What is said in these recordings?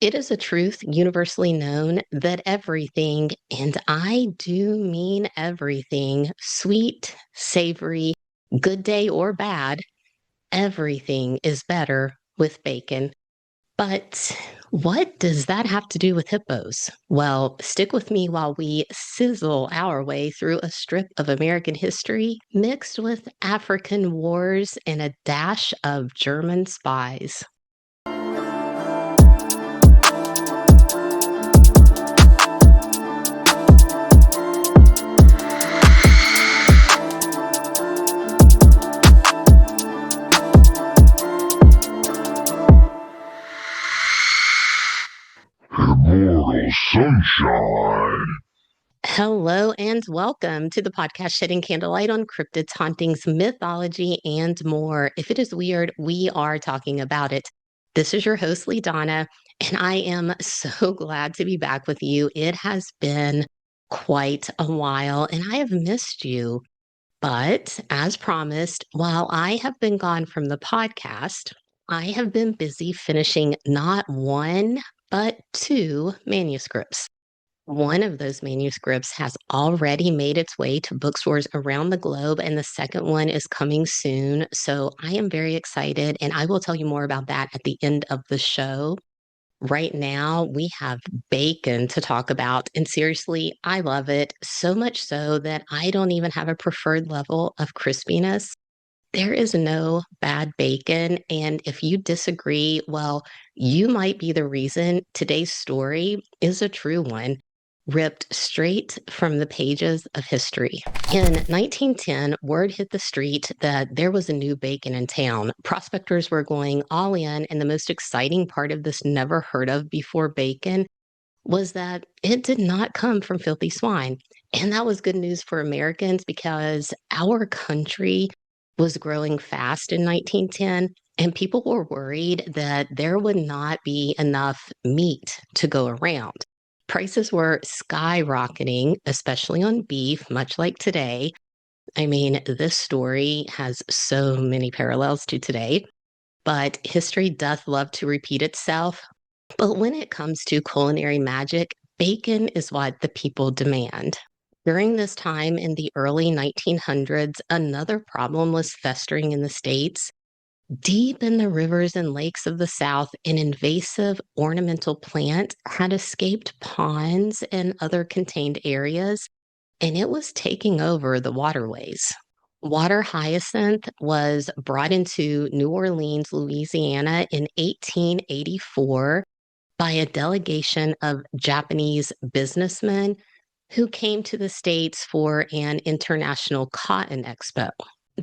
It is a truth universally known that everything, and I do mean everything, sweet, savory, good day or bad, everything is better with bacon. But what does that have to do with hippos? Well, stick with me while we sizzle our way through a strip of American history mixed with African wars and a dash of German spies. Immortal sunshine. Hello and welcome to the podcast Shedding Candlelight on Cryptids, Hauntings, Mythology, and more. If it is weird, we are talking about it. This is your host, Lee Donna, and I am so glad to be back with you. It has been quite a while, and I have missed you. But as promised, while I have been gone from the podcast, I have been busy finishing not one, but two manuscripts. One of those manuscripts has already made its way to bookstores around the globe, and the second one is coming soon. So I am very excited, and I will tell you more about that at the end of the show. Right now, we have bacon to talk about, and seriously, I love it so much so that I don't even have a preferred level of crispiness. There is no bad bacon, and if you disagree, well, you might be the reason today's story is a true one, ripped straight from the pages of history. In 1910, word hit the street that there was a new bacon in town. Prospectors were going all in, and the most exciting part of this never heard of before bacon was that it did not come from filthy swine. And that was good news for Americans because our country was growing fast in 1910, and people were worried that there would not be enough meat to go around. Prices were skyrocketing, especially on beef, much like today. I mean, this story has so many parallels to today, but history doth love to repeat itself. But when it comes to culinary magic, bacon is what the people demand. During this time in the early 1900s, another problem was festering in the States. Deep in the rivers and lakes of the South, an invasive ornamental plant had escaped ponds and other contained areas, and it was taking over the waterways. Water hyacinth was brought into New Orleans, Louisiana in 1884 by a delegation of Japanese businessmen who came to the States for an international cotton expo.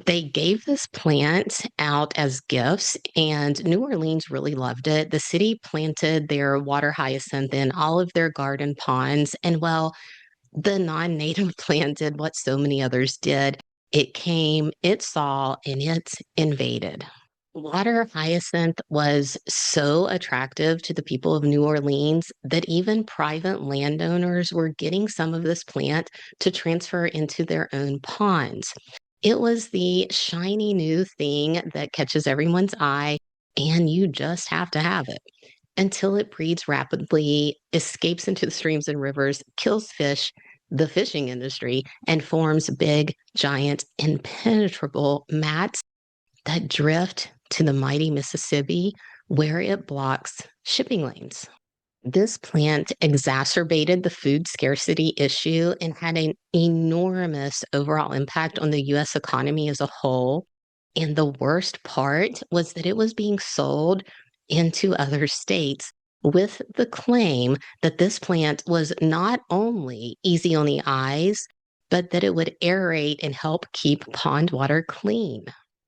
They gave this plant out as gifts, and New Orleans really loved it. The city planted their water hyacinth in all of their garden ponds, and well, the non native plant did what so many others did. It came, it saw, and it invaded. Water hyacinth was so attractive to the people of New Orleans that even private landowners were getting some of this plant to transfer into their own ponds. It was the shiny new thing that catches everyone's eye, and you just have to have it until it breeds rapidly, escapes into the streams and rivers, kills fish, the fishing industry, and forms big, giant, impenetrable mats that drift to the mighty Mississippi, where it blocks shipping lanes. This plant exacerbated the food scarcity issue and had an enormous overall impact on the US economy as a whole. And the worst part was that it was being sold into other states with the claim that this plant was not only easy on the eyes, but that it would aerate and help keep pond water clean.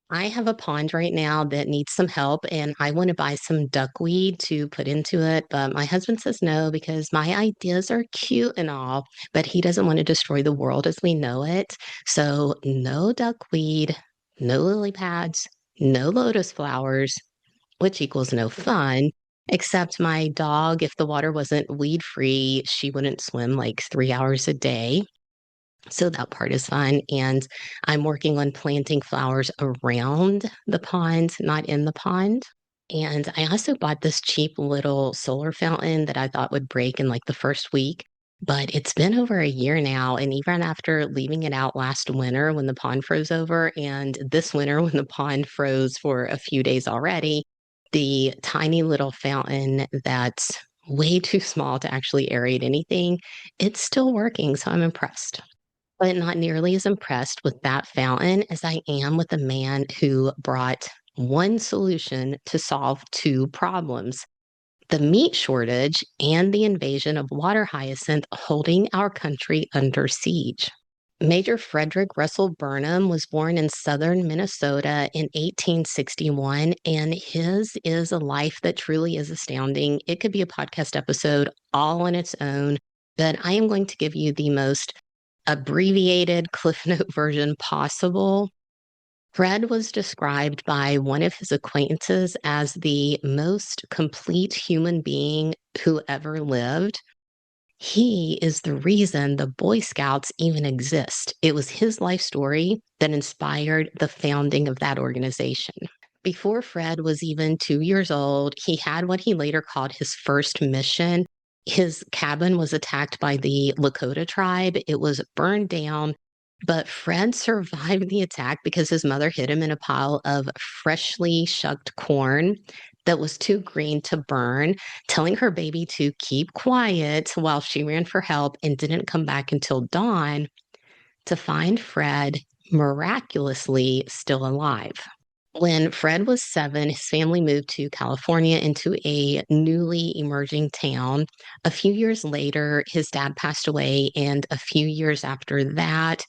I have a pond right now that needs some help, and I want to buy some duckweed to put into it. But my husband says no because my ideas are cute and all, but he doesn't want to destroy the world as we know it. So, no duckweed, no lily pads, no lotus flowers, which equals no fun. Except my dog, if the water wasn't weed free, she wouldn't swim like 3 hours a day. So that part is fun. And I'm working on planting flowers around the pond, not in the pond. And I also bought this cheap little solar fountain that I thought would break in like the first week. But it's been over a year now. And even after leaving it out last winter when the pond froze over, and this winter when the pond froze for a few days already, the tiny little fountain that's way too small to actually aerate anything, it's still working. So I'm impressed, but not nearly as impressed with that fountain as I am with the man who brought one solution to solve two problems: the meat shortage and the invasion of water hyacinth holding our country under siege. Major Frederick Russell Burnham was born in southern Minnesota in 1861, and his is a life that truly is astounding. It could be a podcast episode all on its own, but I am going to give you the most abbreviated Cliff Note version possible. Fred was described by one of his acquaintances as the most complete human being who ever lived. He is the reason the Boy Scouts even exist. It was his life story that inspired the founding of that organization. Before Fred was even 2 years old, he had what he later called his first mission. His cabin was attacked by the Lakota tribe. It was burned down, but Fred survived the attack because his mother hid him in a pile of freshly shucked corn that was too green to burn, telling her baby to keep quiet while she ran for help and didn't come back until dawn to find Fred miraculously still alive. When Fred was 7, his family moved to California into a newly emerging town. A few years later, his dad passed away, and a few years after that,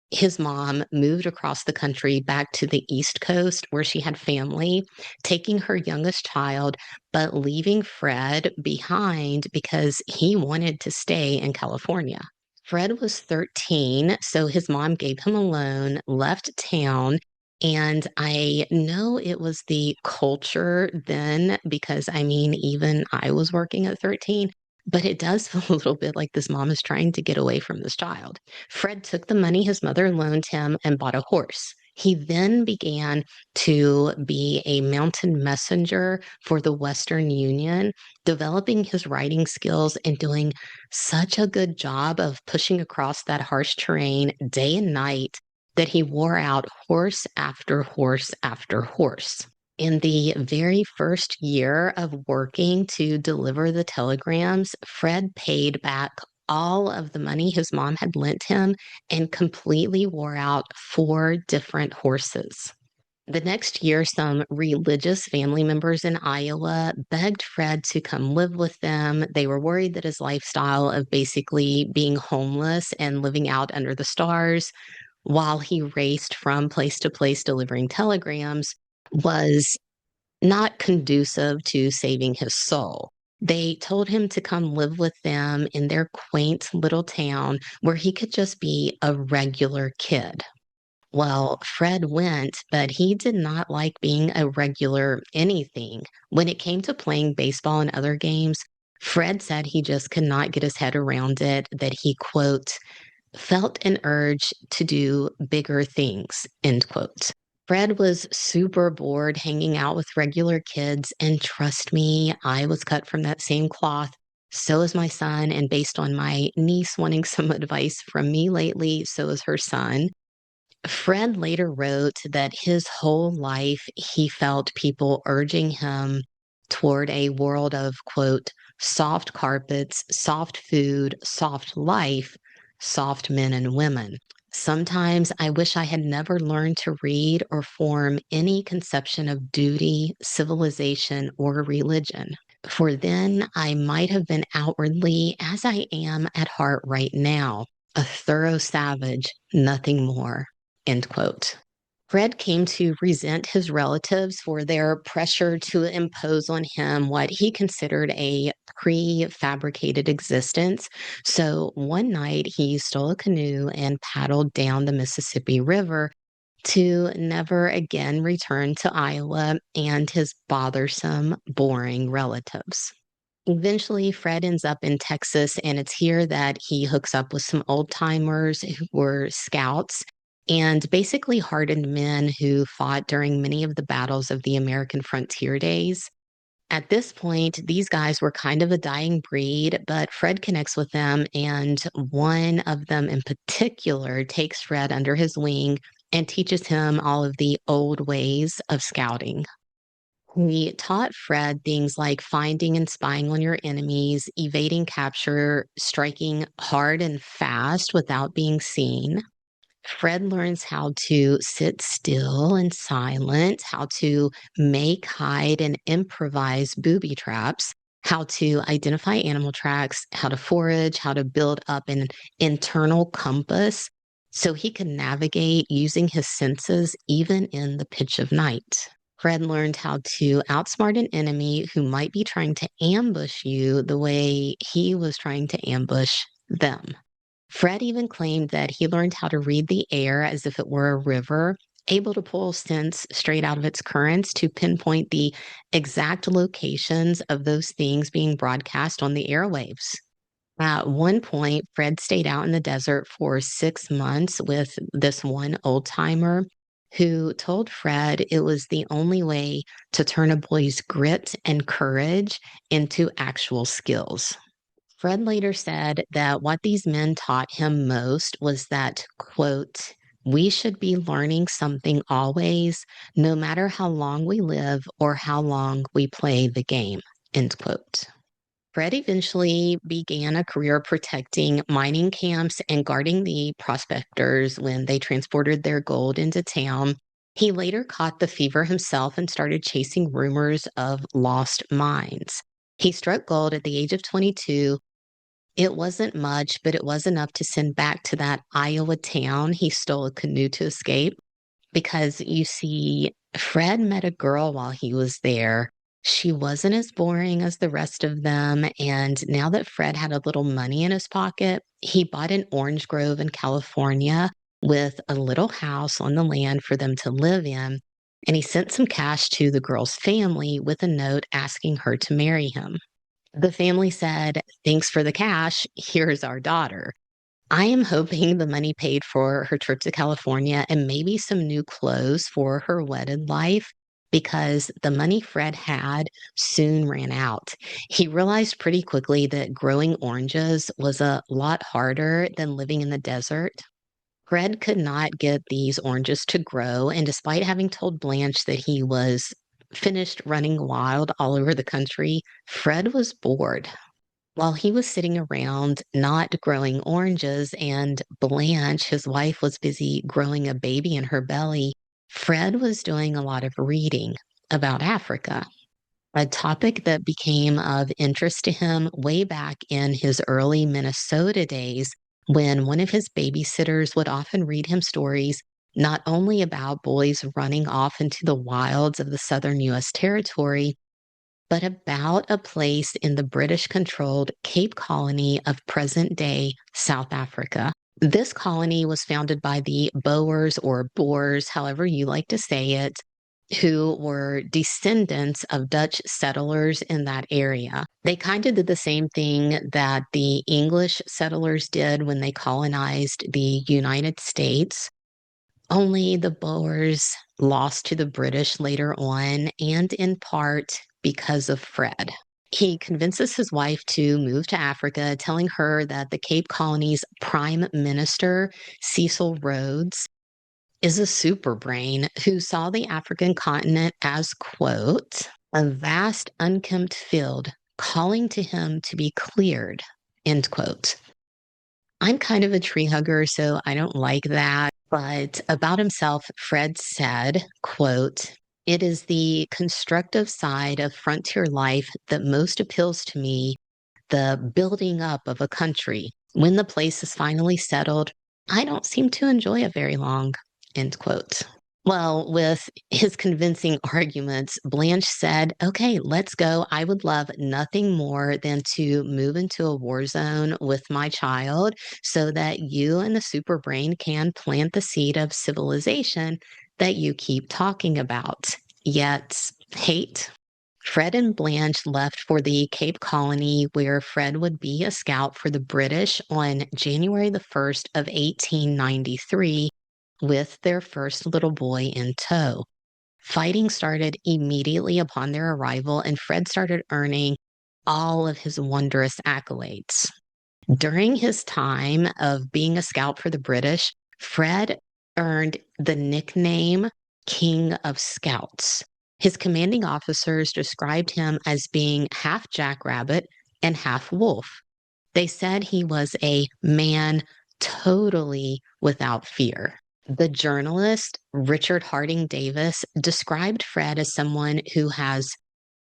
his mom moved across the country back to the East Coast where she had family, taking her youngest child, but leaving Fred behind because he wanted to stay in California. Fred was 13, so his mom gave him a loan, left town, and I know it was the culture then because I mean, even I was working at 13, but it does feel a little bit like this mom is trying to get away from this child. Fred took the money his mother loaned him and bought a horse. He then began to be a mountain messenger for the Western Union, developing his writing skills and doing such a good job of pushing across that harsh terrain day and night that he wore out horse after horse after horse. In the very first year of working to deliver the telegrams, Fred paid back all of the money his mom had lent him and completely wore out 4 different horses. The next year, some religious family members in Iowa begged Fred to come live with them. They were worried that his lifestyle of basically being homeless and living out under the stars while he raced from place to place delivering telegrams was not conducive to saving his soul. They told him to come live with them in their quaint little town where he could just be a regular kid. Well, Fred went, but he did not like being a regular anything. When it came to playing baseball and other games, Fred said he just could not get his head around it, that he, quote, felt an urge to do bigger things, end quote. Fred was super bored hanging out with regular kids, and trust me, I was cut from that same cloth. So is my son, and based on my niece wanting some advice from me lately, so is her son. Fred later wrote that his whole life he felt people urging him toward a world of, quote, soft carpets, soft food, soft life, soft men and women. Sometimes I wish I had never learned to read or form any conception of duty, civilization, or religion. For then I might have been outwardly as I am at heart right now, a thorough savage, nothing more. End quote. Fred came to resent his relatives for their pressure to impose on him what he considered a prefabricated existence. So one night he stole a canoe and paddled down the Mississippi River to never again return to Iowa and his bothersome, boring relatives. Eventually, Fred ends up in Texas, and it's here that he hooks up with some old timers who were scouts. and basically hardened men who fought during many of the battles of the American frontier days. At this point, these guys were kind of a dying breed, but Fred connects with them, and one of them in particular takes Fred under his wing and teaches him all of the old ways of scouting. He taught Fred things like finding and spying on your enemies, evading capture, striking hard and fast without being seen. Fred learns how to sit still and silent, how to make, hide, and improvise booby traps, how to identify animal tracks, how to forage, how to build up an internal compass so he can navigate using his senses even in the pitch of night. Fred learned how to outsmart an enemy who might be trying to ambush you the way he was trying to ambush them. Fred even claimed that he learned how to read the air as if it were a river, able to pull scents straight out of its currents to pinpoint the exact locations of those things being broadcast on the airwaves. At one point, Fred stayed out in the desert for 6 months with this one old timer who told Fred it was the only way to turn a boy's grit and courage into actual skills. Fred later said that what these men taught him most was that, quote, we should be learning something always, no matter how long we live or how long we play the game, end quote. Fred eventually began a career protecting mining camps and guarding the prospectors when they transported their gold into town. He later caught the fever himself and started chasing rumors of lost mines. He struck gold at the age of 22. It wasn't much, but it was enough to send back to that Iowa town he stole a canoe to escape. Because you see, Fred met a girl while he was there. She wasn't as boring as the rest of them. And now that Fred had a little money in his pocket, he bought an orange grove in California with a little house on the land for them to live in. And he sent some cash to the girl's family with a note asking her to marry him. The family said, thanks for the cash. Here's our daughter. I am hoping the money paid for her trip to California and maybe some new clothes for her wedded life because the money Fred had soon ran out. He realized pretty quickly that growing oranges was a lot harder than living in the desert. Fred could not get these oranges to grow, and despite having told Blanche that he was finished running wild all over the country, Fred was bored. While he was sitting around not growing oranges and Blanche, his wife, was busy growing a baby in her belly, Fred was doing a lot of reading about Africa, a topic that became of interest to him way back in his early Minnesota days when one of his babysitters would often read him stories not only about boys running off into the wilds of the southern U.S. territory, but about a place in the British controlled Cape Colony of present day South Africa. This colony was founded by the Boers or Boers, however you like to say it, who were descendants of Dutch settlers in that area. They kind of did the same thing that the English settlers did when they colonized the United States. Only the Boers lost to the British later on, and in part because of Fred. He convinces his wife to move to Africa, telling her that the Cape Colony's prime minister, Cecil Rhodes, is a super brain who saw the African continent as, quote, a vast unkempt field calling to him to be cleared, end quote. I'm kind of a tree hugger, so I don't like that. But about himself, Fred said, quote, it is the constructive side of frontier life that most appeals to me, the building up of a country. When the place is finally settled, I don't seem to enjoy it very long, end quote. Well, with his convincing arguments, Blanche said, okay, let's go. I would love nothing more than to move into a war zone with my child so that you and the super brain can plant the seed of civilization that you keep talking about, yet hate. Fred and Blanche left for the Cape Colony, where Fred would be a scout for the British on January the 1st of 1893. with their first little boy in tow. Fighting started immediately upon their arrival, and Fred started earning all of his wondrous accolades. During his time of being a scout for the British, Fred earned the nickname King of Scouts. His commanding officers described him as being half jackrabbit and half wolf. They said he was a man totally without fear. The journalist Richard Harding Davis described Fred as someone who has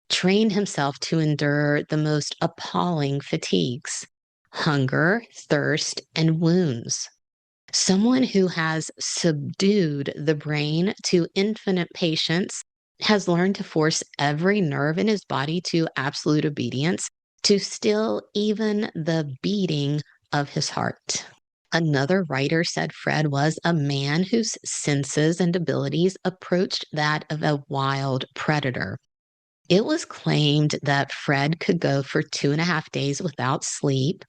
trained himself to endure the most appalling fatigues: hunger, thirst, and wounds. Someone who has subdued the brain to infinite patience, has learned to force every nerve in his body to absolute obedience, to still even the beating of his heart. Another writer said Fred was a man whose senses and abilities approached that of a wild predator. It was claimed that Fred could go for 2.5 days without sleep,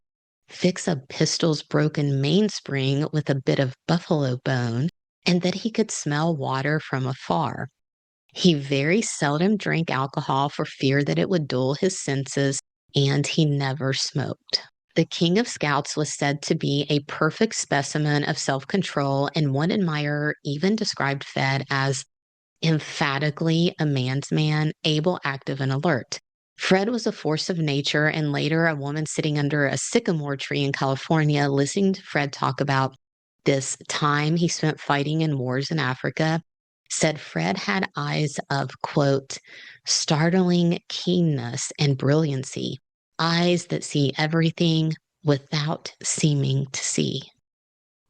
fix a pistol's broken mainspring with a bit of buffalo bone, and that he could smell water from afar. He very seldom drank alcohol for fear that it would dull his senses, and he never smoked. The King of Scouts was said to be a perfect specimen of self control, and one admirer even described Fred as emphatically a man's man, able, active, and alert. Fred was a force of nature, and later a woman sitting under a sycamore tree in California, listening to Fred talk about this time he spent fighting in wars in Africa, said Fred had eyes of, quote, startling keenness and brilliancy, eyes that see everything without seeming to see,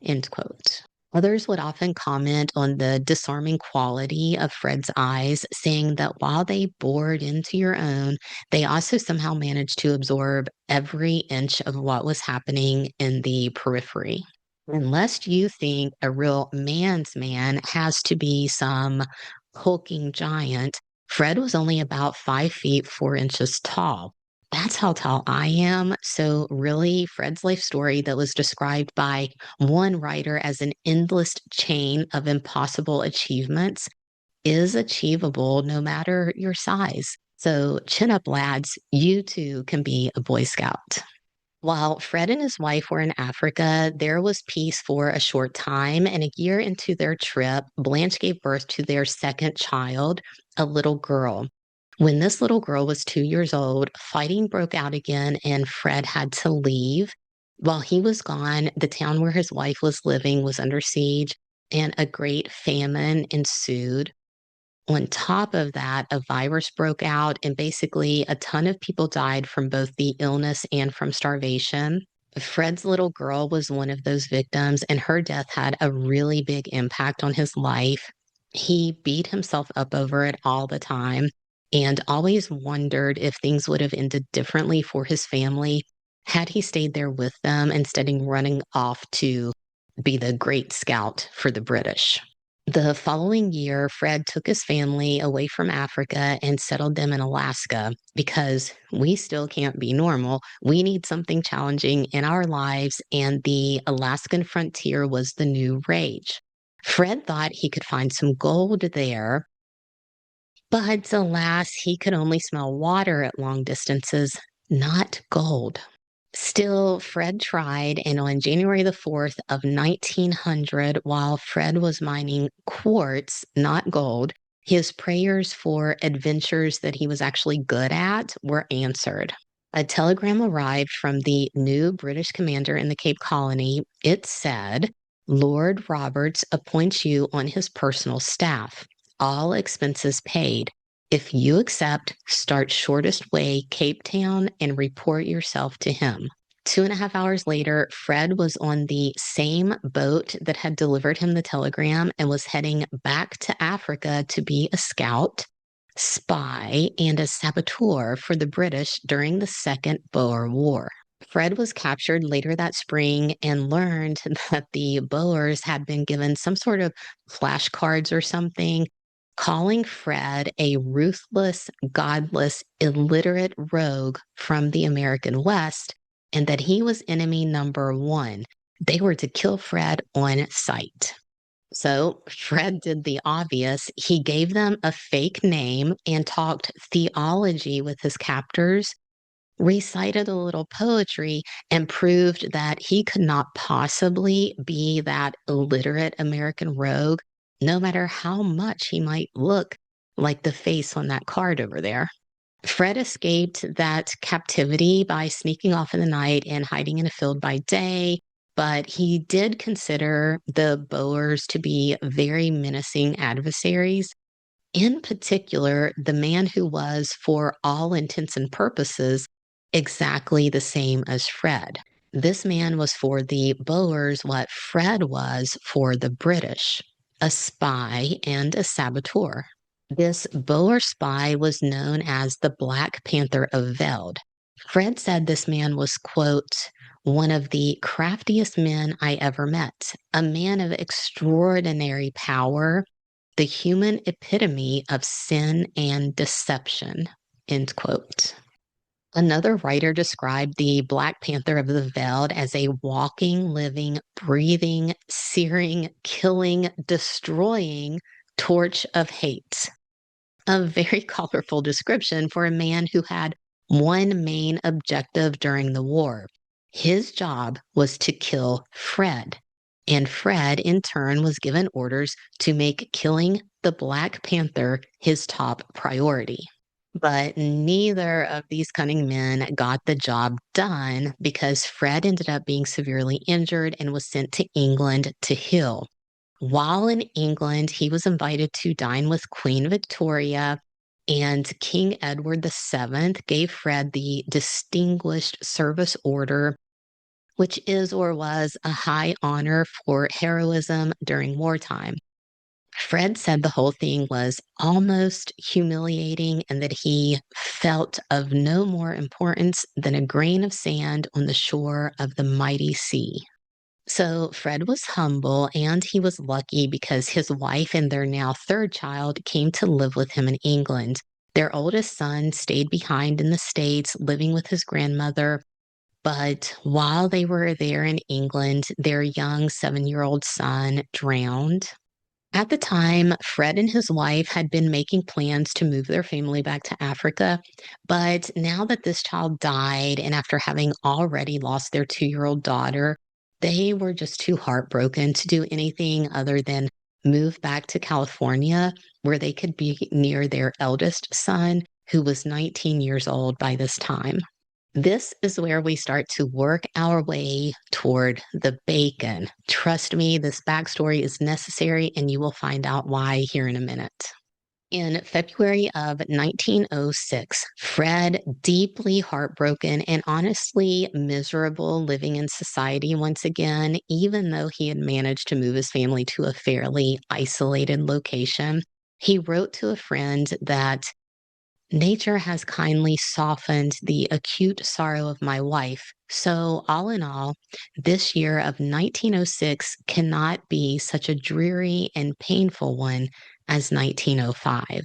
end quote. Others would often comment on the disarming quality of Fred's eyes, saying that while they bored into your own, they also somehow managed to absorb every inch of what was happening in the periphery. Unless you think a real man's man has to be some hulking giant, Fred was only about 5 feet 4 inches tall. That's how tall I am. So, really, Fred's life story that was described by one writer as an endless chain of impossible achievements is achievable no matter your size. So, chin up, lads. You too can be a Boy Scout. While Fred and his wife were in Africa, there was peace for a short time, and a year into their trip, Blanche gave birth to their second child, a little girl. When this little girl was 2 years old, fighting broke out again, and Fred had to leave. While he was gone, the town where his wife was living was under siege, and a great famine ensued. On top of that, a virus broke out, and basically a ton of people died from both the illness and from starvation. Fred's little girl was one of those victims, and her death had a really big impact on his life. He beat himself up over it all the time and always wondered if things would have ended differently for his family had he stayed there with them instead of running off to be the great scout for the British. The following year, Fred took his family away from Africa and settled them in Alaska because we still can't be normal. We need something challenging in our lives, and the Alaskan frontier was the new rage. Fred thought he could find some gold there, but alas, he could only smell water at long distances, not gold. Still, Fred tried, and on January the 4th of 1900, while Fred was mining quartz, not gold, his prayers for adventures that he was actually good at were answered. A telegram arrived from the new British commander in the Cape Colony. It said, Lord Roberts appoints you on his personal staff. All expenses paid. If you accept, start shortest way, Cape Town, and report yourself to him. 2.5 hours later, Fred was on the same boat that had delivered him the telegram and was heading back to Africa to be a scout, spy, and a saboteur for the British during the Second Boer War. Fred was captured later that spring and learned that the Boers had been given some sort of flashcards or something, calling Fred a ruthless, godless, illiterate rogue from the American West, and that he was enemy number one. They were to kill Fred on sight. So Fred did the obvious. He gave them a fake name and talked theology with his captors, recited a little poetry, and proved that he could not possibly be that illiterate American rogue, no matter how much he might look like the face on that card over there. Fred escaped that captivity by sneaking off in the night and hiding in a field by day, but he did consider the Boers to be very menacing adversaries. In particular, the man who was, for all intents and purposes, exactly the same as Fred. This man was for the Boers what Fred was for the British, a spy and a saboteur. This Boer spy was known as the Black Panther of Veld. Fred said this man was, quote, one of the craftiest men I ever met, a man of extraordinary power, the human epitome of sin and deception, end quote. Another writer described the Black Panther of the Veld as a walking, living, breathing, searing, killing, destroying torch of hate. A very colorful description for a man who had one main objective during the war. His job was to kill Fred. And Fred, in turn, was given orders to make killing the Black Panther his top priority. But neither of these cunning men got the job done because Fred ended up being severely injured and was sent to England to heal. While in England, he was invited to dine with Queen Victoria, and King Edward VII gave Fred the Distinguished Service Order, which is or was a high honor for heroism during wartime. Fred said the whole thing was almost humiliating and that he felt of no more importance than a grain of sand on the shore of the mighty sea. So Fred was humble and he was lucky because his wife and their now third child came to live with him in England. Their oldest son stayed behind in the States, living with his grandmother. But while they were there in England, their young 7-year-old son drowned. At the time, Fred and his wife had been making plans to move their family back to Africa. But now that this child died, and after having already lost their 2-year-old daughter, they were just too heartbroken to do anything other than move back to California, where they could be near their eldest son, who was 19 years old by this time. This is where we start to work our way toward the bacon. Trust me, this backstory is necessary, and you will find out why here in a minute. In February of 1906, Fred, deeply heartbroken and honestly miserable living in society once again, even though he had managed to move his family to a fairly isolated location, he wrote to a friend that nature has kindly softened the acute sorrow of my wife. So, all in all, this year of 1906 cannot be such a dreary and painful one as 1905.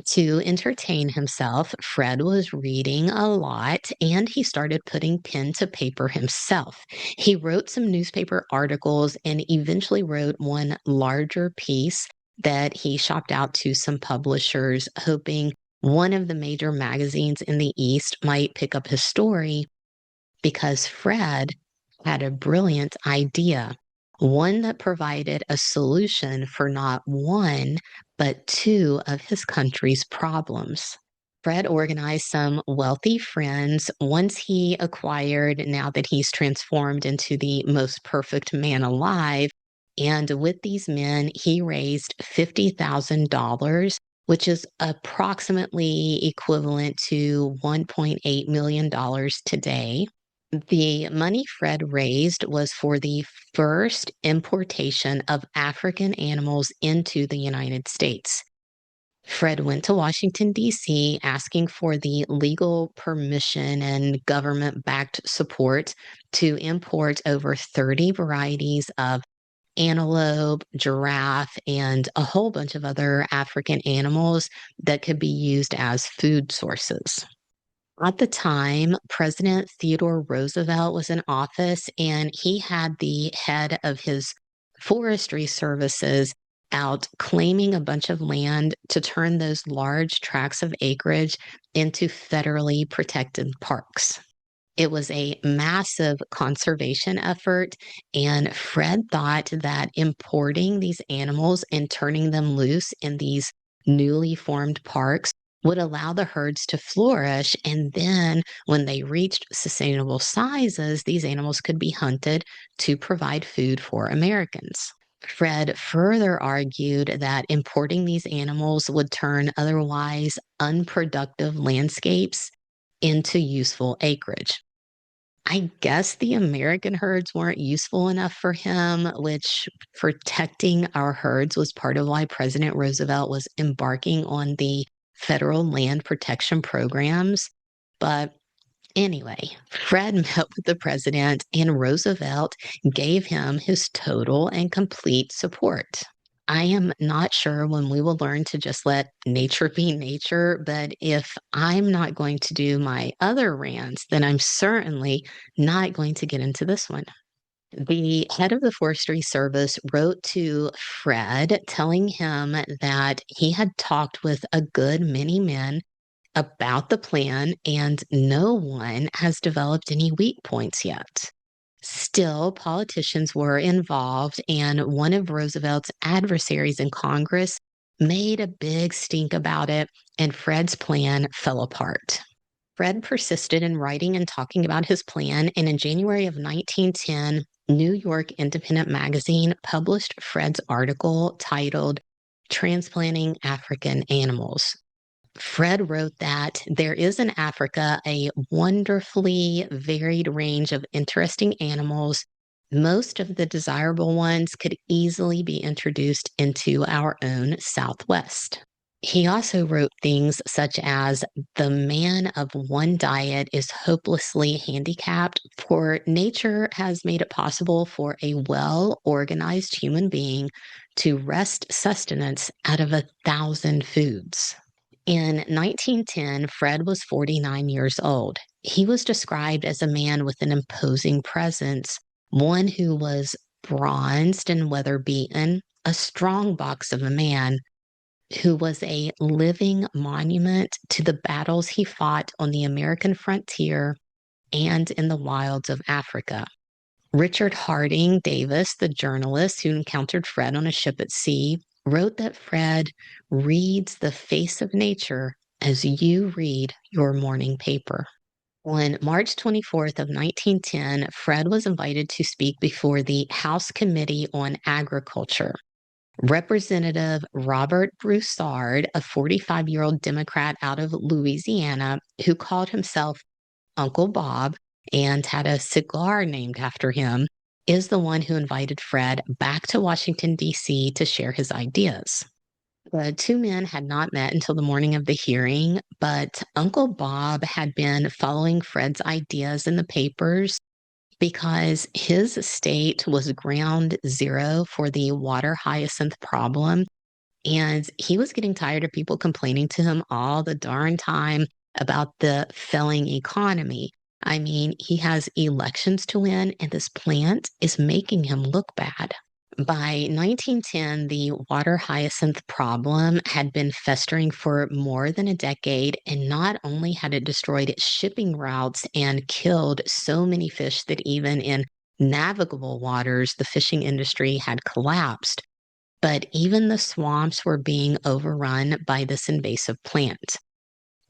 To entertain himself, Fred was reading a lot and he started putting pen to paper himself. He wrote some newspaper articles and eventually wrote one larger piece that he shopped out to some publishers, hoping one of the major magazines in the East might pick up his story because Fred had a brilliant idea, one that provided a solution for not one, but two of his country's problems. Fred organized some wealthy friends once he acquired, now that he's transformed into the most perfect man alive. And with these men, he raised $50,000, which is approximately equivalent to $1.8 million today. The money Fred raised was for the first importation of African animals into the United States. Fred went to Washington, D.C., asking for the legal permission and government backed support to import over 30 varieties of antelope, giraffe, and a whole bunch of other African animals that could be used as food sources. At the time, President Theodore Roosevelt was in office, and he had the head of his forestry services out claiming a bunch of land to turn those large tracts of acreage into federally protected parks. It was a massive conservation effort, and Fred thought that importing these animals and turning them loose in these newly formed parks would allow the herds to flourish. And then, when they reached sustainable sizes, these animals could be hunted to provide food for Americans. Fred further argued that importing these animals would turn otherwise unproductive landscapes into useful acreage. I guess the American herds weren't useful enough for him, which protecting our herds was part of why President Roosevelt was embarking on the federal land protection programs. But anyway, Fred met with the president, and Roosevelt gave him his total and complete support. I am not sure when we will learn to just let nature be nature, but if I'm not going to do my other rants, then I'm certainly not going to get into this one. The head of the Forestry Service wrote to Fred telling him that he had talked with a good many men about the plan and no one has developed any weak points yet. Still, politicians were involved, and one of Roosevelt's adversaries in Congress made a big stink about it, and Fred's plan fell apart. Fred persisted in writing and talking about his plan, and in January of 1910, New York Independent Magazine published Fred's article titled Transplanting African Animals. Fred wrote that there is in Africa a wonderfully varied range of interesting animals. Most of the desirable ones could easily be introduced into our own Southwest. He also wrote things such as the man of one diet is hopelessly handicapped, for nature has made it possible for a well organized human being to wrest sustenance out of 1,000 foods. In 1910, Fred was 49 years old. He was described as a man with an imposing presence, one who was bronzed and weather beaten, a strong box of a man who was a living monument to the battles he fought on the American frontier and in the wilds of Africa. Richard Harding Davis, the journalist who encountered Fred on a ship at sea, wrote that Fred reads the face of nature as you read your morning paper. On March 24th of 1910, Fred was invited to speak before the House Committee on Agriculture. Representative Robert Broussard, a 45-year-old Democrat out of Louisiana who called himself Uncle Bob and had a cigar named after him, is the one who invited Fred back to Washington, D.C. to share his ideas. The two men had not met until the morning of the hearing, but Uncle Bob had been following Fred's ideas in the papers because his state was ground zero for the water hyacinth problem. And he was getting tired of people complaining to him all the darn time about the failing economy. I mean, he has elections to win, and this plant is making him look bad. By 1910, the water hyacinth problem had been festering for more than a decade, and not only had it destroyed shipping routes and killed so many fish that even in navigable waters, the fishing industry had collapsed, but even the swamps were being overrun by this invasive plant.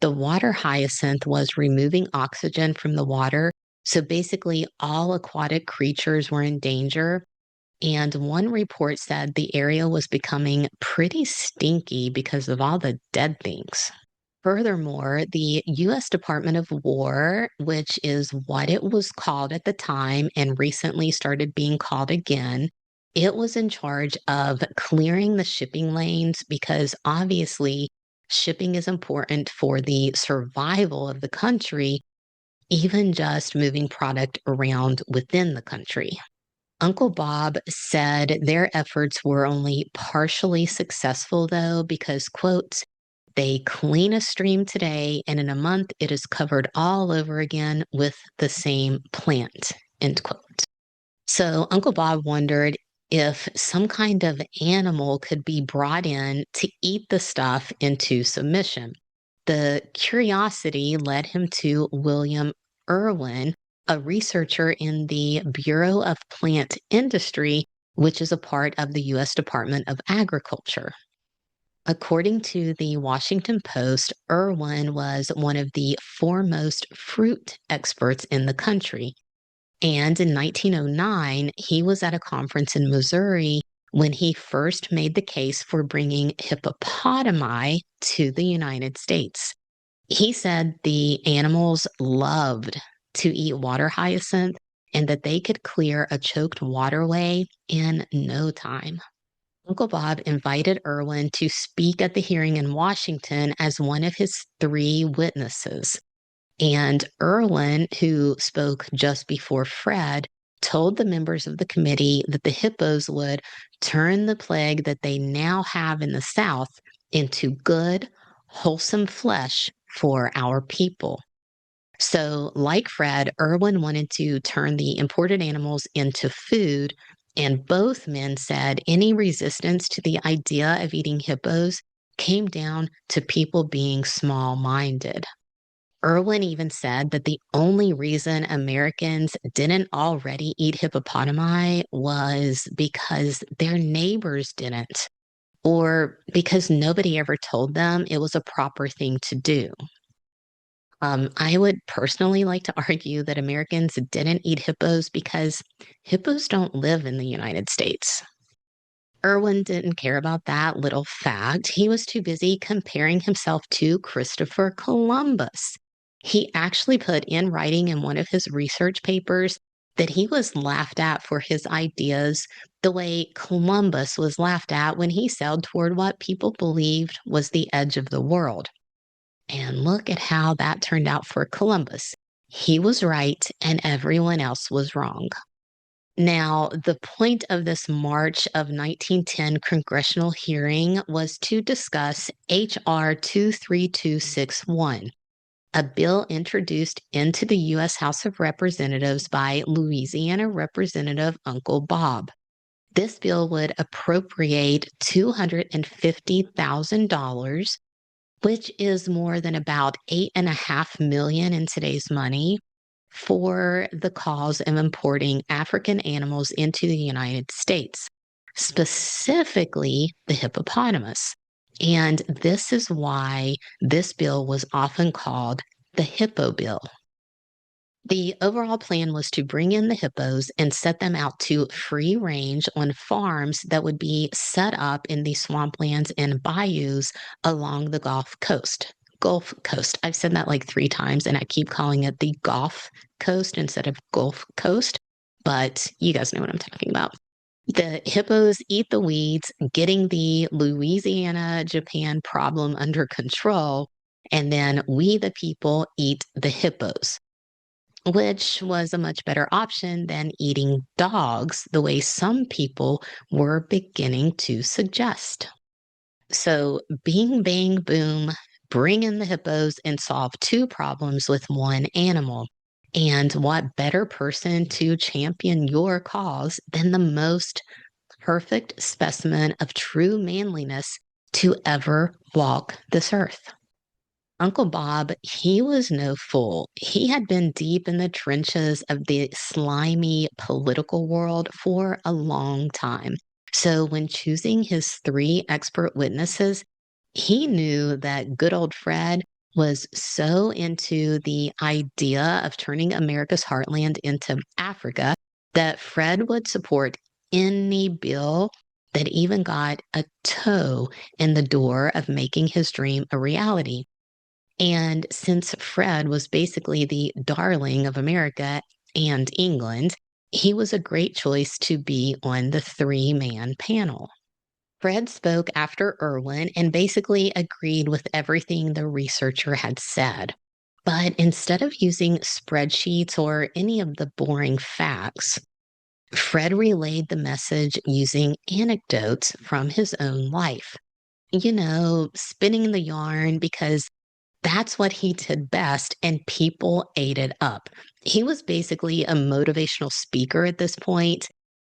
The water hyacinth was removing oxygen from the water, so basically all aquatic creatures were in danger. And one report said the area was becoming pretty stinky because of all the dead things. Furthermore, the U.S. Department of War, which is what it was called at the time and recently started being called again, it was in charge of clearing the shipping lanes because obviously shipping is important for the survival of the country, even just moving product around within the country. Uncle Bob said their efforts were only partially successful, though, because, quote, they clean a stream today, and in a month it is covered all over again with the same plant, end quote. So Uncle Bob wondered if some kind of animal could be brought in to eat the stuff into submission. The curiosity led him to William Irwin, a researcher in the Bureau of Plant Industry, which is a part of the U.S. Department of Agriculture. According to the Washington Post, Irwin was one of the foremost fruit experts in the country. And in 1909, he was at a conference in Missouri when he first made the case for bringing hippopotami to the United States. He said the animals loved to eat water hyacinth and that they could clear a choked waterway in no time. Uncle Bob invited Irwin to speak at the hearing in Washington as one of his three witnesses. And Irwin, who spoke just before Fred, told the members of the committee that the hippos would turn the plague that they now have in the South into good, wholesome flesh for our people. So, like Fred, Irwin wanted to turn the imported animals into food, and both men said any resistance to the idea of eating hippos came down to people being small minded. Irwin even said that the only reason Americans didn't already eat hippopotami was because their neighbors didn't, or because nobody ever told them it was a proper thing to do. I would personally like to argue that Americans didn't eat hippos because hippos don't live in the United States. Irwin didn't care about that little fact. He was too busy comparing himself to Christopher Columbus. He actually put in writing in one of his research papers that he was laughed at for his ideas the way Columbus was laughed at when he sailed toward what people believed was the edge of the world. And look at how that turned out for Columbus. He was right and everyone else was wrong. Now, the point of this March of 1910 congressional hearing was to discuss H.R. 23261, a bill introduced into the U.S. House of Representatives by Louisiana Representative Uncle Bob. This bill would appropriate $250,000, which is more than about $8.5 million in today's money, for the cause of importing African animals into the United States, specifically the hippopotamus. And this is why this bill was often called the Hippo Bill. The overall plan was to bring in the hippos and set them out to free range on farms that would be set up in the swamplands and bayous along the Gulf Coast. Gulf Coast. I've said that like 3 times and I keep calling it the Gulf Coast instead of Gulf Coast, but you guys know what I'm talking about. The hippos eat the weeds, getting the Louisiana, Japan problem under control, and then we, the people, eat the hippos, which was a much better option than eating dogs, the way some people were beginning to suggest. So, bing, bang, boom, bring in the hippos and solve two problems with one animal. And what better person to champion your cause than the most perfect specimen of true manliness to ever walk this earth? Uncle Bob, he was no fool. He had been deep in the trenches of the slimy political world for a long time. So when choosing his three expert witnesses, he knew that good old Fred was so into the idea of turning America's heartland into Africa that Fred would support any bill that even got a toe in the door of making his dream a reality. And since Fred was basically the darling of America and England, he was a great choice to be on the three-man panel. Fred spoke after Irwin and basically agreed with everything the researcher had said. But instead of using spreadsheets or any of the boring facts, Fred relayed the message using anecdotes from his own life. Spinning the yarn because that's what he did best, and people ate it up. He was basically a motivational speaker at this point,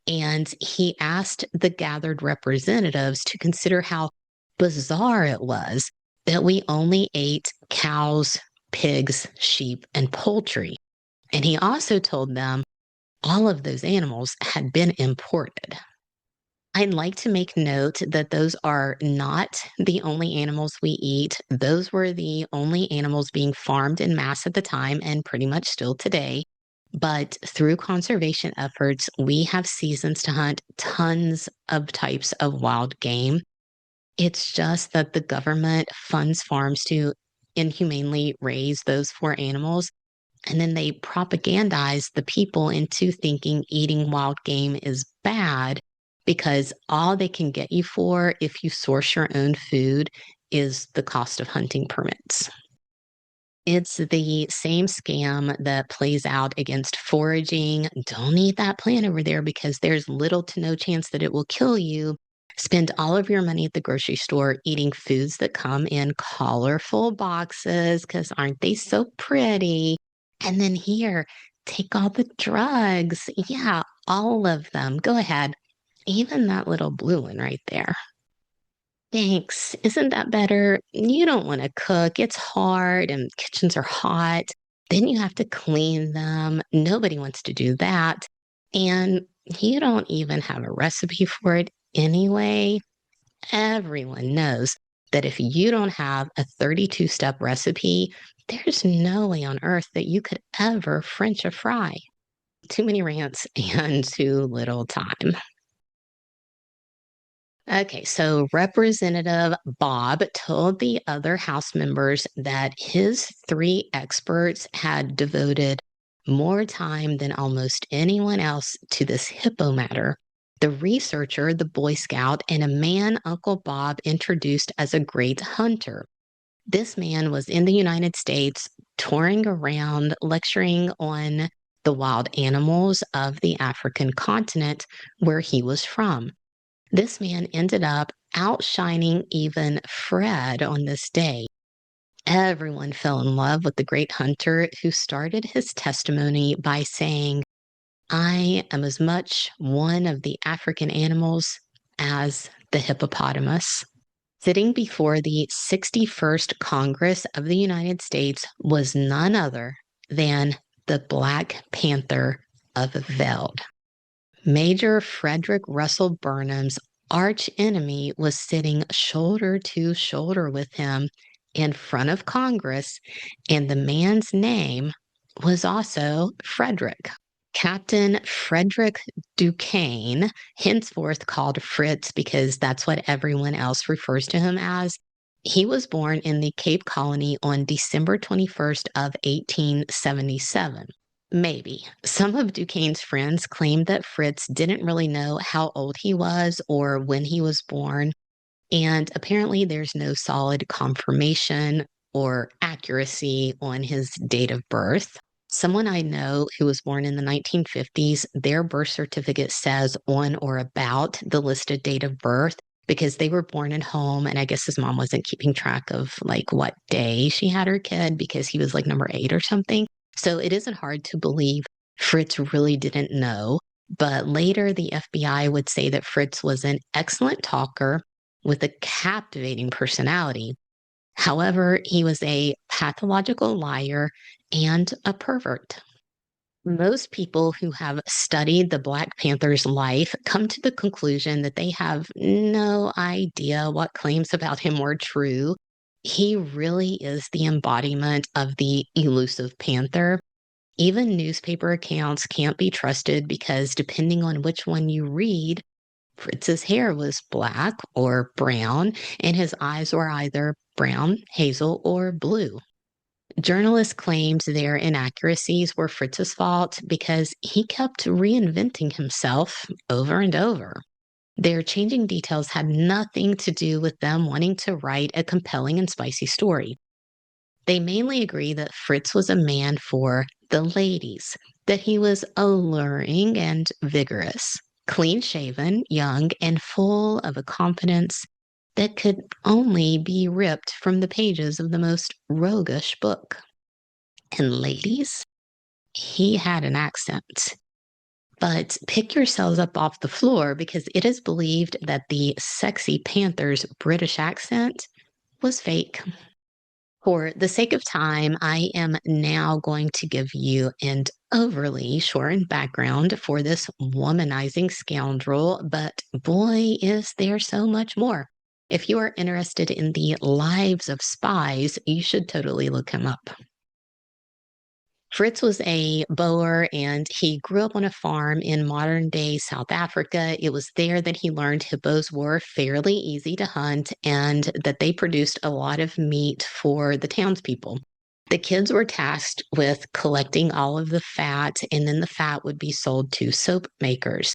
And he asked the gathered representatives to consider how bizarre it was that we only ate cows, pigs, sheep, and poultry. And he also told them all of those animals had been imported. I'd like to make note that those are not the only animals we eat. Those were the only animals being farmed in mass at the time and pretty much still today. But through conservation efforts, we have seasons to hunt tons of types of wild game. It's just that the government funds farms to inhumanely raise those poor animals, and then they propagandize the people into thinking eating wild game is bad because all they can get you for if you source your own food is the cost of hunting permits. It's the same scam that plays out against foraging. Don't eat that plant over there because there's little to no chance that it will kill you. Spend all of your money at the grocery store eating foods that come in colorful boxes because aren't they so pretty? And then here, take all the drugs. Yeah, all of them. Go ahead. Even that little blue one right there. Thanks. Isn't that better? You don't want to cook. It's hard and kitchens are hot. Then you have to clean them. Nobody wants to do that. And you don't even have a recipe for it anyway. Everyone knows that if you don't have a 32-step recipe, there's no way on earth that you could ever French a fry. Too many rants and too little time. Okay, so Representative Bob told the other House members that his three experts had devoted more time than almost anyone else to this hippo matter. The researcher, the Boy Scout, and a man Uncle Bob introduced as a great hunter. This man was in the United States touring around lecturing on the wild animals of the African continent where he was from. This man ended up outshining even Fred on this day. Everyone fell in love with the great hunter who started his testimony by saying, I am as much one of the African animals as the hippopotamus. Sitting before the 61st Congress of the United States was none other than the Black Panther of Veld. Major Frederick Russell Burnham's arch enemy was sitting shoulder to shoulder with him in front of Congress, and the man's name was also Frederick. Captain Frederick Duquesne, henceforth called Fritz because that's what everyone else refers to him as. He was born in the Cape Colony on December 21st of 1877. Maybe. Some of Duquesne's friends claimed that Fritz didn't really know how old he was or when he was born, and apparently there's no solid confirmation or accuracy on his date of birth. Someone I know who was born in the 1950s, their birth certificate says on or about the listed date of birth because they were born at home. And I guess his mom wasn't keeping track of like what day she had her kid because he was like number 8 or something. So it isn't hard to believe Fritz really didn't know. But later, the FBI would say that Fritz was an excellent talker with a captivating personality. However, he was a pathological liar and a pervert. Most people who have studied the Black Panther's life come to the conclusion that they have no idea what claims about him were true. He really is the embodiment of the elusive panther. Even newspaper accounts can't be trusted because depending on which one you read, Fritz's hair was black or brown, and his eyes were either brown, hazel, or blue. Journalists claimed their inaccuracies were Fritz's fault because he kept reinventing himself over and over. Their changing details had nothing to do with them wanting to write a compelling and spicy story. They mainly agree that Fritz was a man for the ladies, that he was alluring and vigorous, clean shaven, young, and full of a confidence that could only be ripped from the pages of the most roguish book. And ladies, he had an accent. But pick yourselves up off the floor because it is believed that the sexy panther's British accent was fake. For the sake of time, I am now going to give you an overly shortened background for this womanizing scoundrel, but boy, is there so much more. If you are interested in the lives of spies, you should totally look him up. Fritz was a Boer and he grew up on a farm in modern day South Africa. It was there that he learned hippos were fairly easy to hunt and that they produced a lot of meat for the townspeople. The kids were tasked with collecting all of the fat, and then the fat would be sold to soap makers.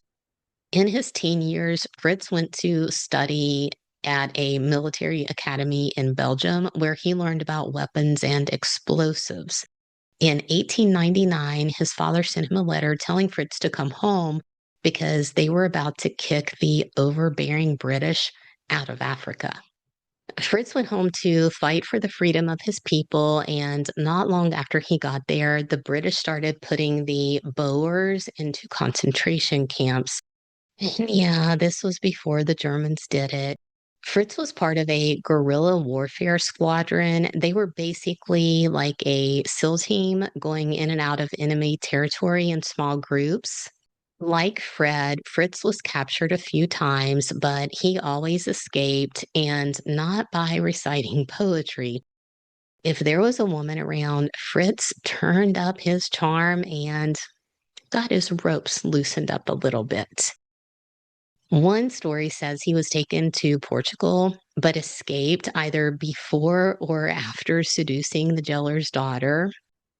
In his teen years, Fritz went to study at a military academy in Belgium where he learned about weapons and explosives. In 1899, his father sent him a letter telling Fritz to come home because they were about to kick the overbearing British out of Africa. Fritz went home to fight for the freedom of his people, and not long after he got there, the British started putting the Boers into concentration camps. And yeah, this was before the Germans did it. Fritz was part of a guerrilla warfare squadron. They were basically like a SEAL team going in and out of enemy territory in small groups. Like Fred, Fritz was captured a few times, but he always escaped and not by reciting poetry. If there was a woman around, Fritz turned up his charm and got his ropes loosened up a little bit. One story says he was taken to Portugal, but escaped either before or after seducing the jailer's daughter.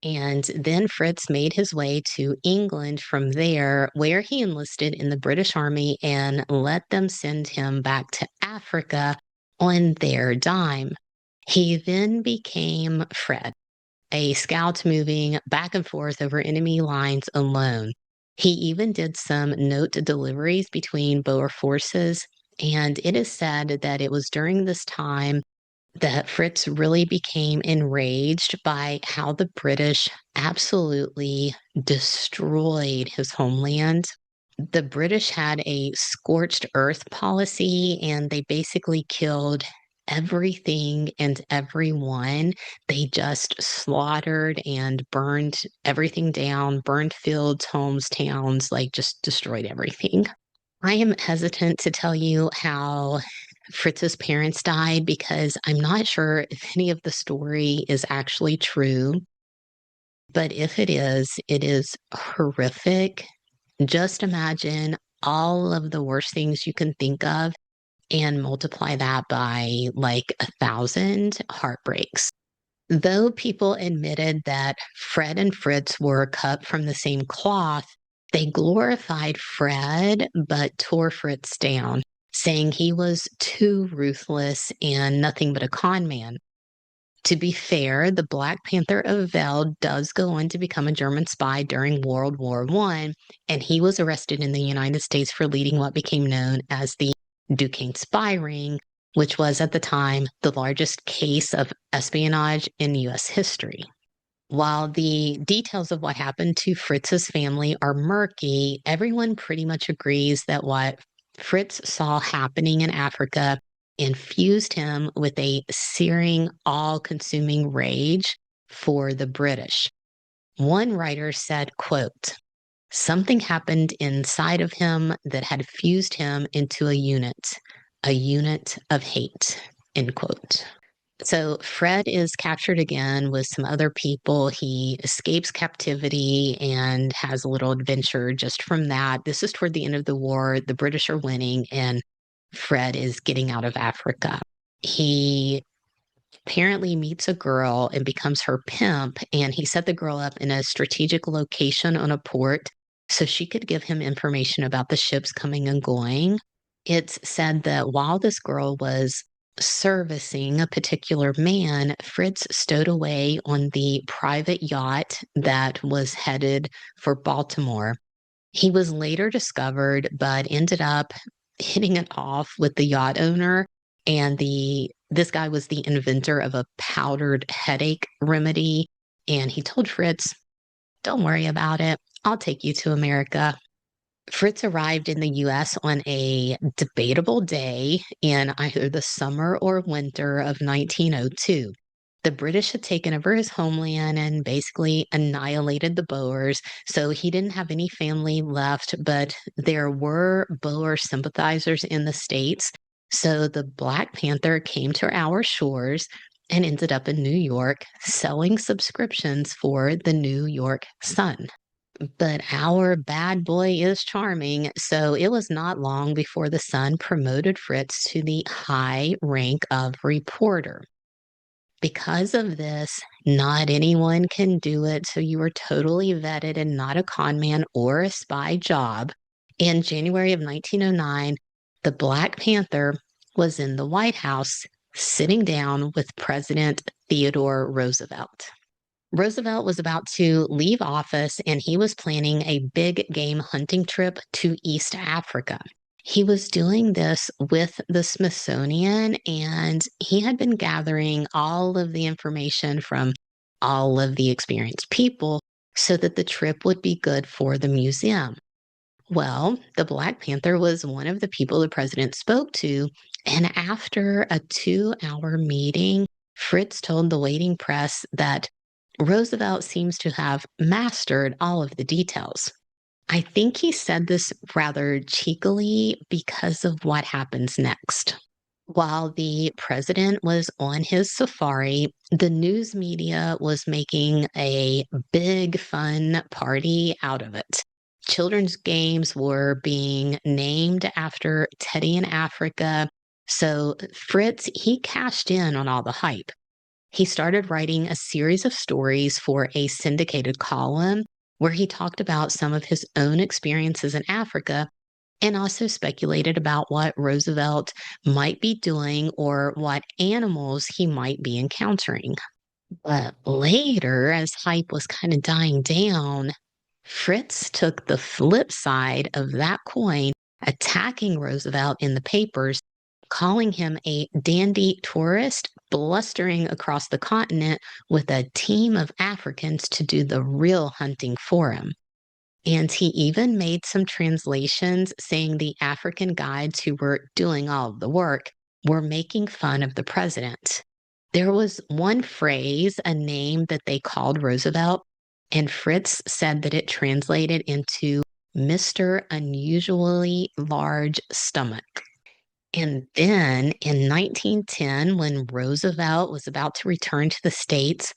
And then Fritz made his way to England from there, where he enlisted in the British Army and let them send him back to Africa on their dime. He then became Fred, a scout moving back and forth over enemy lines alone. He even did some note deliveries between Boer forces, and it is said that it was during this time that Fritz really became enraged by how the British absolutely destroyed his homeland. The British had a scorched earth policy and they basically killed everything and everyone. They just slaughtered and burned everything down, burned fields, homes, towns, like just destroyed everything. I am hesitant to tell you how Fritz's parents died because I'm not sure if any of the story is actually true. But if it is horrific. Just imagine all of the worst things you can think of and multiply that by like 1,000 heartbreaks. Though people admitted that Fred and Fritz were cut from the same cloth, they glorified Fred but tore Fritz down, saying he was too ruthless and nothing but a con man. To be fair, the Black Panther of Veld does go on to become a German spy during World War One, and he was arrested in the United States for leading what became known as the Duquesne spy ring, which was at the time the largest case of espionage in U.S. history. While the details of what happened to Fritz's family are murky, everyone pretty much agrees that what Fritz saw happening in Africa infused him with a searing, all consuming rage for the British. One writer said, quote, something happened inside of him that had fused him into a unit of hate, end quote. So Fred is captured again with some other people. He escapes captivity and has a little adventure just from that. This is toward the end of the war. The British are winning and Fred is getting out of Africa. He apparently meets a girl and becomes her pimp, and he set the girl up in a strategic location on a port so she could give him information about the ships coming and going. It's said that while this girl was servicing a particular man, Fritz stowed away on the private yacht that was headed for Baltimore. He was later discovered, but ended up hitting it off with the yacht owner. And this guy was the inventor of a powdered headache remedy. And he told Fritz, don't worry about it. I'll take you to America. Fritz arrived in the US on a debatable day in either the summer or winter of 1902. The British had taken over his homeland and basically annihilated the Boers, so he didn't have any family left, but there were Boer sympathizers in the States. So the Black Panther came to our shores and ended up in New York selling subscriptions for the New York Sun. But our bad boy is charming, so it was not long before the Sun promoted Fritz to the high rank of reporter. Because of this, not anyone can do it, so you are totally vetted and not a con man or a spy job. In January of 1909, the Black Panther was in the White House sitting down with President Theodore Roosevelt. Roosevelt was about to leave office and he was planning a big game hunting trip to East Africa. He was doing this with the Smithsonian and he had been gathering all of the information from all of the experienced people so that the trip would be good for the museum. Well, the Black Panther was one of the people the president spoke to, and after a 2-hour meeting, Fritz told the waiting press that Roosevelt seems to have mastered all of the details. I think he said this rather cheekily because of what happens next. While the president was on his safari, the news media was making a big fun party out of it. Children's games were being named after Teddy in Africa. So Fritz, he cashed in on all the hype. He started writing a series of stories for a syndicated column where he talked about some of his own experiences in Africa and also speculated about what Roosevelt might be doing or what animals he might be encountering. But later, as hype was kind of dying down, Fritz took the flip side of that coin, attacking Roosevelt in the papers, calling him a dandy tourist, blustering across the continent with a team of Africans to do the real hunting for him. And he even made some translations saying the African guides who were doing all of the work were making fun of the president. There was one phrase, a name that they called Roosevelt, and Fritz said that it translated into Mr. Unusually Large Stomach. And then in 1910, when Roosevelt was about to return to the States,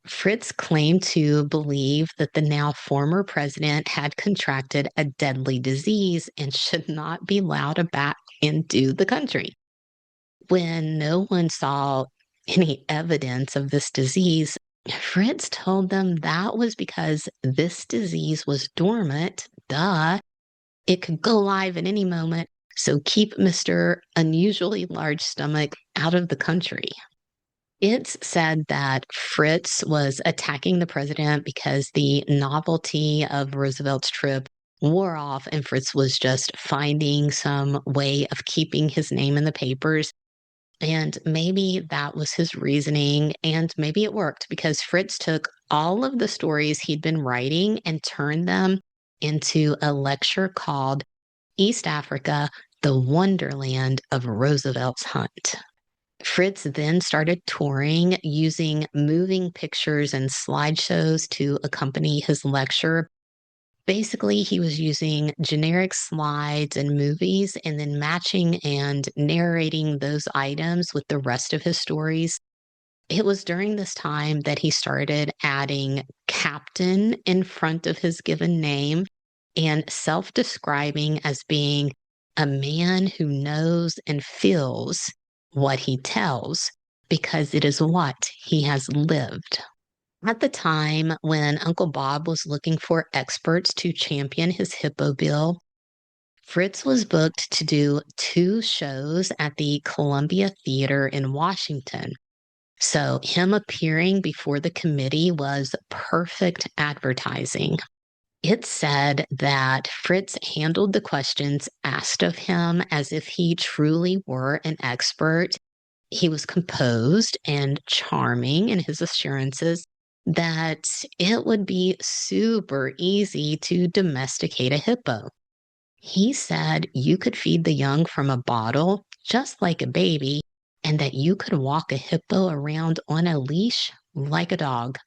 Fritz claimed to believe that the now former president had contracted a deadly disease and should not be allowed back into the country. When no one saw any evidence of this disease, Fritz told them that was because this disease was dormant. Duh. It could go live at any moment. So keep Mr. Unusually Large Stomach out of the country. It's said that Fritz was attacking the president because the novelty of Roosevelt's trip wore off, and Fritz was just finding some way of keeping his name in the papers. And maybe that was his reasoning, and maybe it worked because Fritz took all of the stories he'd been writing and turned them into a lecture called East Africa, the Wonderland of Roosevelt's Hunt. Fritz then started touring using moving pictures and slideshows to accompany his lecture. Basically, he was using generic slides and movies and then matching and narrating those items with the rest of his stories. It was during this time that he started adding captain in front of his given name and self describing as being a man who knows and feels what he tells because it is what he has lived. At the time when Uncle Bob was looking for experts to champion his Hippo Bill, Fritz was booked to do 2 shows at the Columbia Theater in Washington. So, him appearing before the committee was perfect advertising. It said that Fritz handled the questions asked of him as if he truly were an expert. He was composed and charming in his assurances that it would be super easy to domesticate a hippo. He said you could feed the young from a bottle just like a baby, and that you could walk a hippo around on a leash like a dog.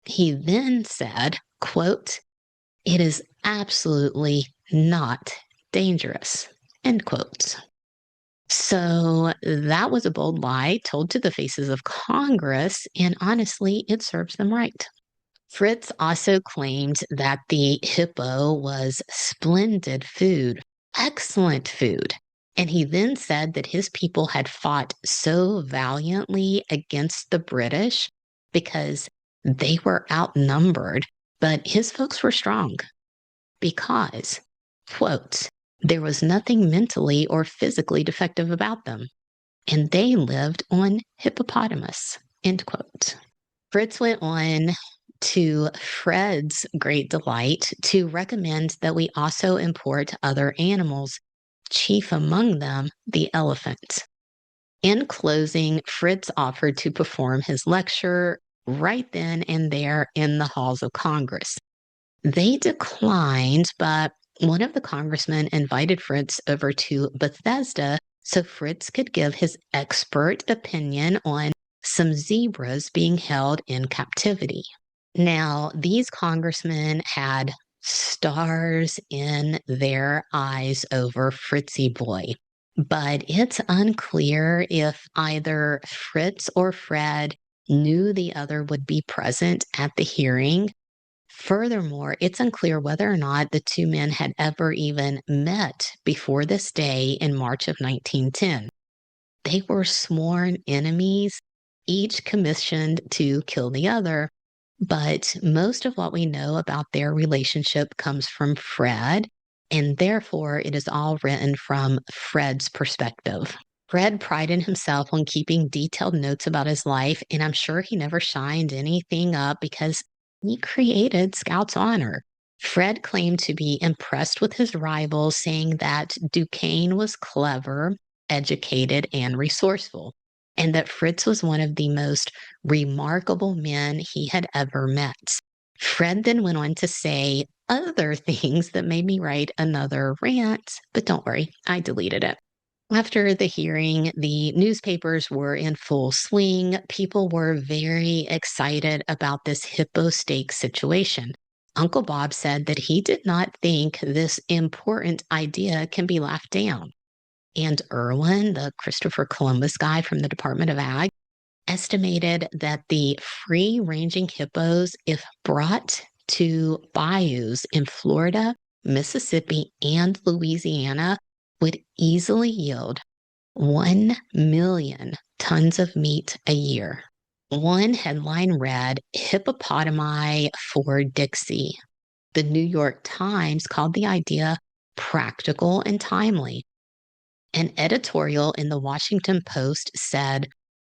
He then said, quote, "It is absolutely not dangerous," end quote. So that was a bold lie told to the faces of Congress, and honestly, it serves them right. Fritz also claimed that the hippo was splendid food, excellent food. And he then said that his people had fought so valiantly against the British because they were outnumbered, but his folks were strong because, quote, "there was nothing mentally or physically defective about them, and they lived on hippopotamus," end quote. Fritz went on to Fred's great delight to recommend that we also import other animals, chief among them the elephant. In closing, Fritz offered to perform his lecture right then and there in the halls of Congress. They declined, but one of the congressmen invited Fritz over to Bethesda so Fritz could give his expert opinion on some zebras being held in captivity. Now, these congressmen had stars in their eyes over Fritzy boy, but it's unclear if either Fritz or Fred knew the other would be present at the hearing. Furthermore, it's unclear whether or not the two men had ever even met before this day in March of 1910. They were sworn enemies, each commissioned to kill the other, but most of what we know about their relationship comes from Fred, and therefore it is all written from Fred's perspective. Fred prided himself on keeping detailed notes about his life, and I'm sure he never shined anything up because he created Scout's honor. Fred claimed to be impressed with his rival, saying that Duquesne was clever, educated, and resourceful, and that Fritz was one of the most remarkable men he had ever met. Fred then went on to say other things that made me write another rant, but don't worry, I deleted it. After the hearing, the newspapers were in full swing. People were very excited about this hippo stake situation. Uncle Bob said that he did not think this important idea can be laughed down. And Irwin, the Christopher Columbus guy from the Department of Ag, estimated that the free ranging hippos, if brought to bayous in Florida, Mississippi, and Louisiana, would easily yield 1 million tons of meat a year. One headline read, "Hippopotami for Dixie." The New York Times called the idea practical and timely. An editorial in the Washington Post said,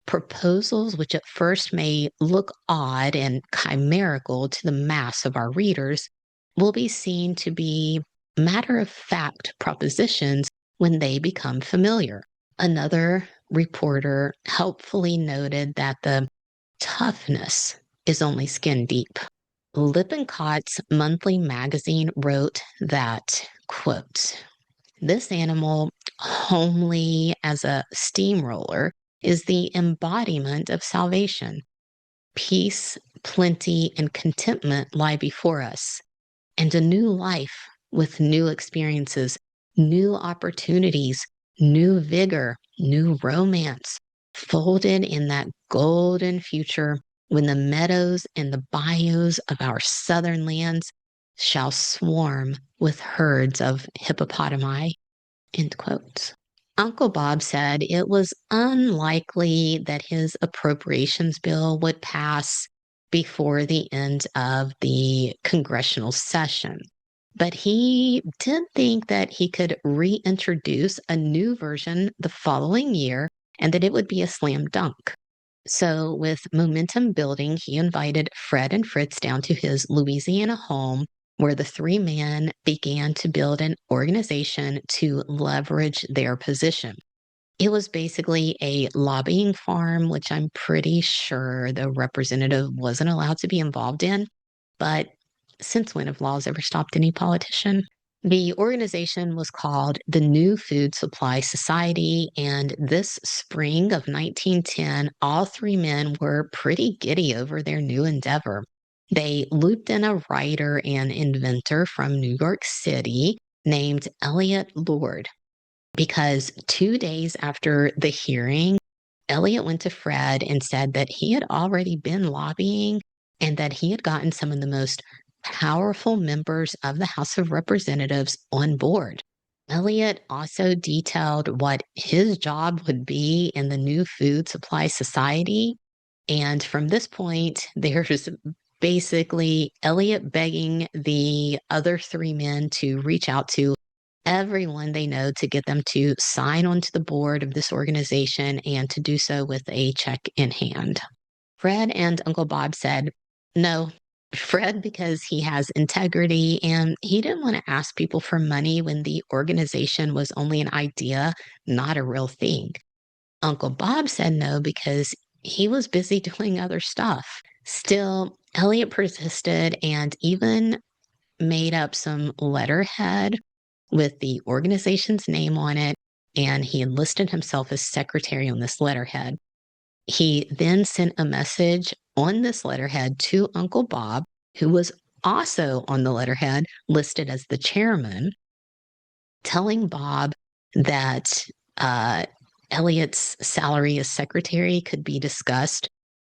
"Proposals which at first may look odd and chimerical to the mass of our readers will be seen to be matter-of-fact propositions when they become familiar." Another reporter helpfully noted that the toughness is only skin deep. Lippincott's monthly magazine wrote that, quote, "This animal, homely as a steamroller, is the embodiment of salvation. Peace, plenty, and contentment lie before us, and a new life with new experiences, new opportunities, new vigor, new romance, folded in that golden future when the meadows and the bayous of our southern lands shall swarm with herds of hippopotami," end quote. Uncle Bob said it was unlikely that his appropriations bill would pass before the end of the congressional session. But he did think that he could reintroduce a new version the following year and that it would be a slam dunk. So, with momentum building, he invited Fred and Fritz down to his Louisiana home, where the three men began to build an organization to leverage their position. It was basically a lobbying farm, which I'm pretty sure the representative wasn't allowed to be involved in. But since when have laws ever stopped any politician? The organization was called the New Food Supply Society, and this spring of 1910, all three men were pretty giddy over their new endeavor. They looped in a writer and inventor from New York City named Elliot Lord, because 2 days after the hearing, Elliot went to Fred and said that he had already been lobbying and that he had gotten some of the most powerful members of the House of Representatives on board. Elliot also detailed what his job would be in the new Food Supply Society. And from this point, there's basically Elliot begging the other three men to reach out to everyone they know to get them to sign onto the board of this organization and to do so with a check in hand. Fred and Uncle Bob said, no. Fred, because he has integrity and he didn't want to ask people for money when the organization was only an idea, not a real thing. Uncle Bob said no because he was busy doing other stuff. Still, Elliot persisted and even made up some letterhead with the organization's name on it, and he enlisted himself as secretary on this letterhead. He then sent a message on this letterhead to Uncle Bob, who was also on the letterhead listed as the chairman, telling Bob that Elliot's salary as secretary could be discussed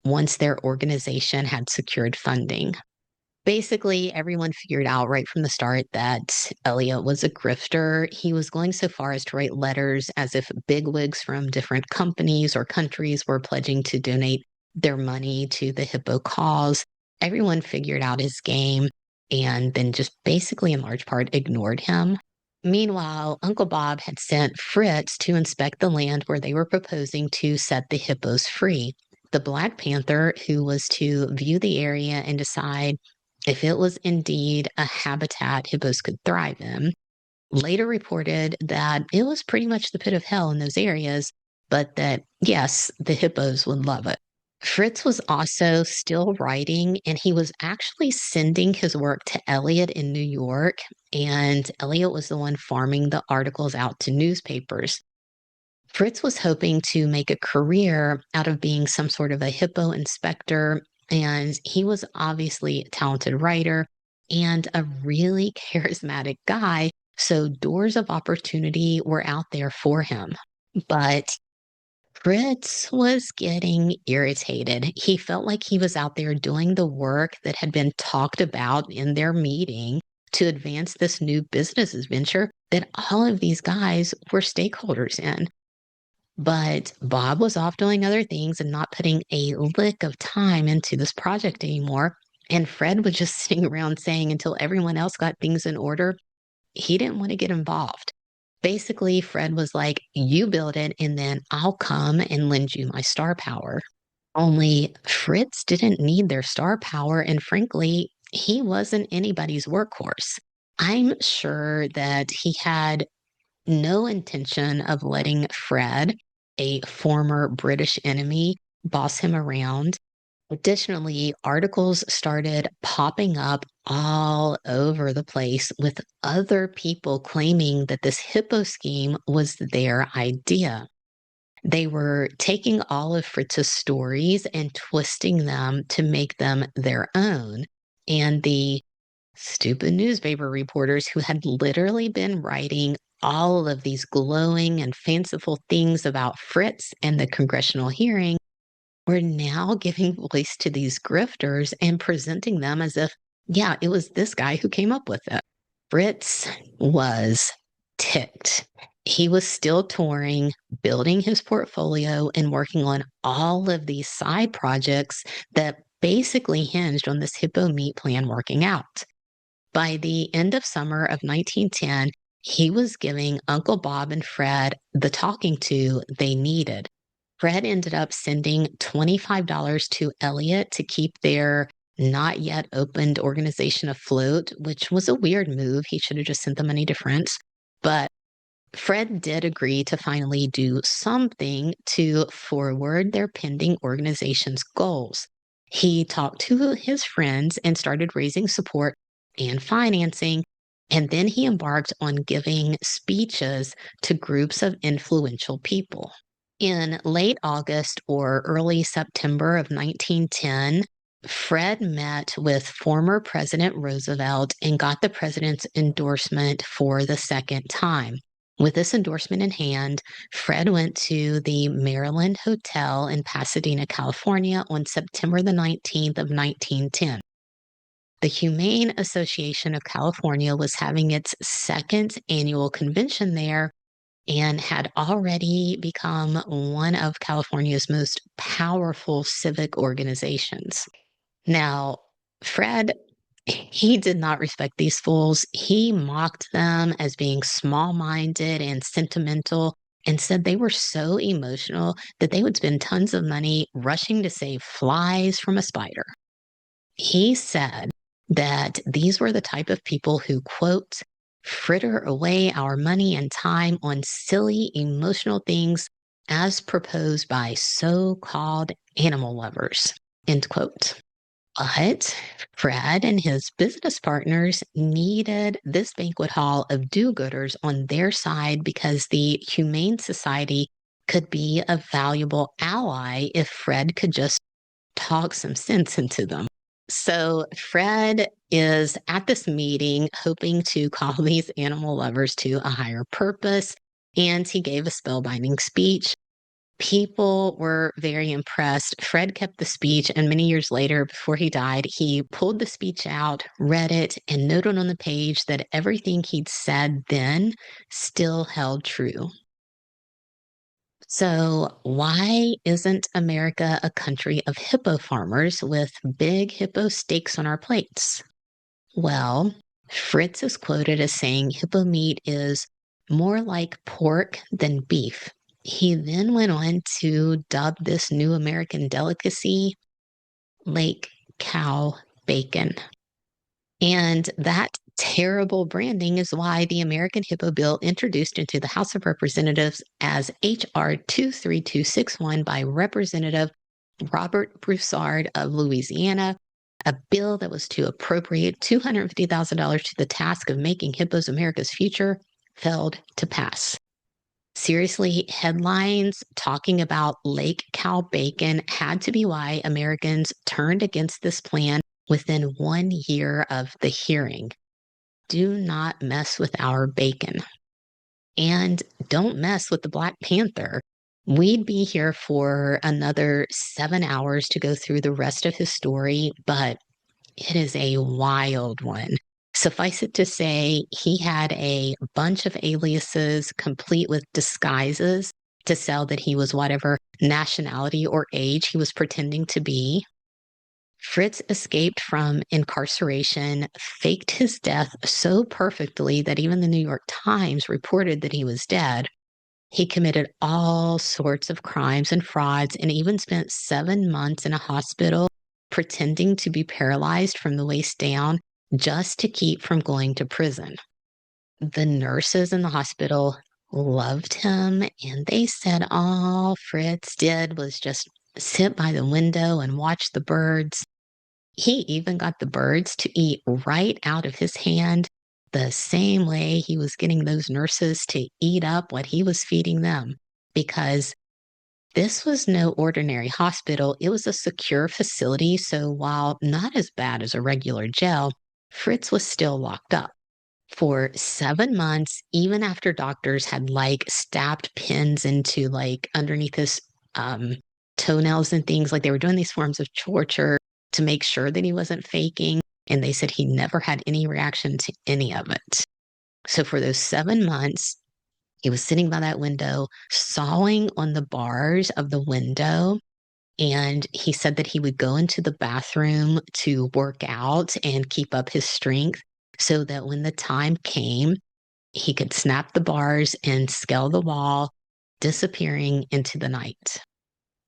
once their organization had secured funding. Basically, everyone figured out right from the start that Elliot was a grifter. He was going so far as to write letters as if bigwigs from different companies or countries were pledging to donate their money to the Hippo cause. Everyone figured out his game and then just basically, in large part, ignored him. Meanwhile, Uncle Bob had sent Fritz to inspect the land where they were proposing to set the hippos free. The Black Panther, who was to view the area and decide if it was indeed a habitat hippos could thrive in, later reported that it was pretty much the pit of hell in those areas, but that, yes, the hippos would love it. Fritz was also still writing, and he was actually sending his work to Elliot in New York, and Elliot was the one farming the articles out to newspapers. Fritz was hoping to make a career out of being some sort of a hippo inspector, and he was obviously a talented writer and a really charismatic guy. So doors of opportunity were out there for him. But Fritz was getting irritated. He felt like he was out there doing the work that had been talked about in their meeting to advance this new business venture that all of these guys were stakeholders in. But Bob was off doing other things and not putting a lick of time into this project anymore. And Fred was just sitting around saying until everyone else got things in order, he didn't want to get involved. Basically, Fred was like, you build it and then I'll come and lend you my star power. Only Fritz didn't need their star power. And frankly, he wasn't anybody's workhorse. I'm sure that he had no intention of letting Fred, a former British enemy, boss him around. Additionally, articles started popping up all over the place with other people claiming that this hippo scheme was their idea. They were taking all of Fritz's stories and twisting them to make them their own. And the stupid newspaper reporters who had literally been writing all of these glowing and fanciful things about Fritz and the congressional hearing were now giving voice to these grifters and presenting them as if, yeah, it was this guy who came up with it. Fritz was ticked. He was still touring, building his portfolio, and working on all of these side projects that basically hinged on this hippo meat plan working out. By the end of summer of 1910, he was giving Uncle Bob and Fred the talking to they needed. Fred ended up sending $25 to Elliot to keep their not yet opened organization afloat, which was a weird move. He should have just sent the money to Fritz. But Fred did agree to finally do something to forward their pending organization's goals. He talked to his friends and started raising support and financing. And then he embarked on giving speeches to groups of influential people. In late August or early September of 1910, Fred met with former President Roosevelt and got the president's endorsement for the second time. With this endorsement in hand, Fred went to the Maryland Hotel in Pasadena, California on September the 19th of 1910. The Humane Association of California was having its second annual convention there and had already become one of California's most powerful civic organizations. Now, Fred, he did not respect these fools. He mocked them as being small minded and sentimental and said they were so emotional that they would spend tons of money rushing to save flies from a spider. He said that these were the type of people who, quote, fritter away our money and time on silly emotional things as proposed by so-called animal lovers, end quote. But Fred and his business partners needed this banquet hall of do-gooders on their side because the Humane Society could be a valuable ally if Fred could just talk some sense into them. So Fred is at this meeting hoping to call these animal lovers to a higher purpose, and he gave a spellbinding speech. People were very impressed. Fred kept the speech, and many years later, before he died, he pulled the speech out, read it, and noted on the page that everything he'd said then still held true. So, why isn't America a country of hippo farmers with big hippo steaks on our plates? Well, Fritz is quoted as saying hippo meat is more like pork than beef. He then went on to dub this new American delicacy Lake Cow Bacon. And that terrible branding is why the American Hippo Bill, introduced into the House of Representatives as H.R. 23261 by Representative Robert Broussard of Louisiana, a bill that was to appropriate $250,000 to the task of making hippos America's future, failed to pass. Seriously, headlines talking about Lake Cow Bacon had to be why Americans turned against this plan within 1 year of the hearing. Do not mess with our bacon. And don't mess with the Black Panther. We'd be here for another 7 hours to go through the rest of his story, but it is a wild one. Suffice it to say, he had a bunch of aliases complete with disguises to sell that he was whatever nationality or age he was pretending to be. Fritz escaped from incarceration, faked his death so perfectly that even the New York Times reported that he was dead. He committed all sorts of crimes and frauds and even spent 7 months in a hospital pretending to be paralyzed from the waist down just to keep from going to prison. The nurses in the hospital loved him, and they said all Fritz did was just sit by the window and watch the birds. He even got the birds to eat right out of his hand, the same way he was getting those nurses to eat up what he was feeding them, because this was no ordinary hospital. It was a secure facility. So while not as bad as a regular jail, Fritz was still locked up for 7 months, even after doctors had like stabbed pins into like underneath his toenails and things. Like they were doing these forms of torture to make sure that he wasn't faking. And they said he never had any reaction to any of it. So for those 7 months, he was sitting by that window, sawing on the bars of the window. And he said that he would go into the bathroom to work out and keep up his strength so that when the time came, he could snap the bars and scale the wall, disappearing into the night.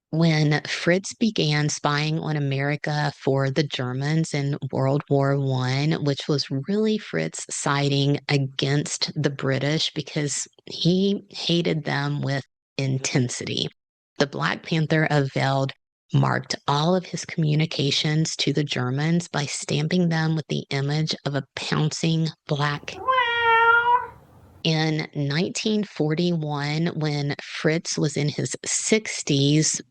When Fritz began spying on America for the Germans in World War I, which was really Fritz siding against the British because he hated them with intensity, the Black Panther availed marked all of his communications to the Germans by stamping them with the image of a pouncing black. In 1941, when Fritz was in his 60s,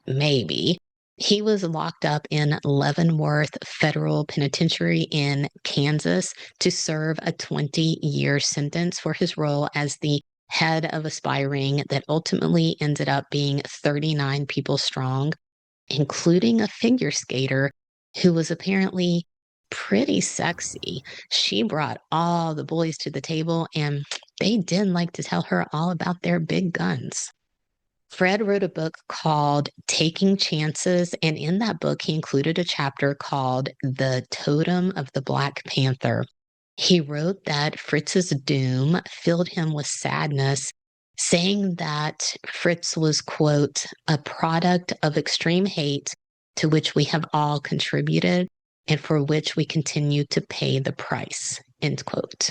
maybe, he was locked up in Leavenworth Federal Penitentiary in Kansas to serve a 20-year sentence for his role as the head of a spy ring that ultimately ended up being 39 people strong, including a figure skater who was apparently pretty sexy. She brought all the boys to the table, and they did like to tell her all about their big guns. Fred wrote a book called Taking Chances, and in that book, he included a chapter called The Totem of the Black Panther. He wrote that Fritz's doom filled him with sadness, saying that Fritz was, quote, a product of extreme hate to which we have all contributed and for which we continue to pay the price, end quote.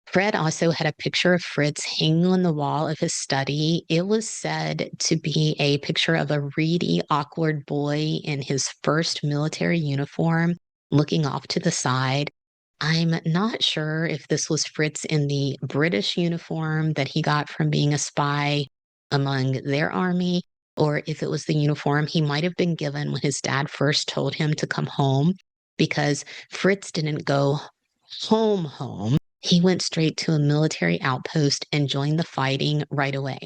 Fred also had a picture of Fritz hanging on the wall of his study. It was said to be a picture of a reedy, awkward boy in his first military uniform looking off to the side. I'm not sure if this was Fritz in the British uniform that he got from being a spy among their army, or if it was the uniform he might have been given when his dad first told him to come home, because Fritz didn't go home. He went straight to a military outpost and joined the fighting right away.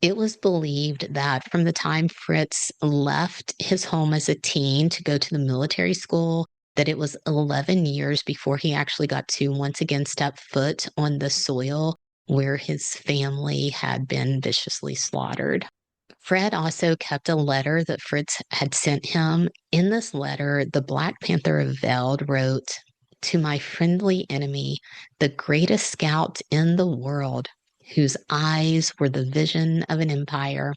It was believed that from the time Fritz left his home as a teen to go to the military school, that it was 11 years before he actually got to once again step foot on the soil where his family had been viciously slaughtered. Fred also kept a letter that Fritz had sent him. In this letter, the Black Panther of Veld wrote, "To my friendly enemy, the greatest scout in the world, whose eyes were the vision of an empire.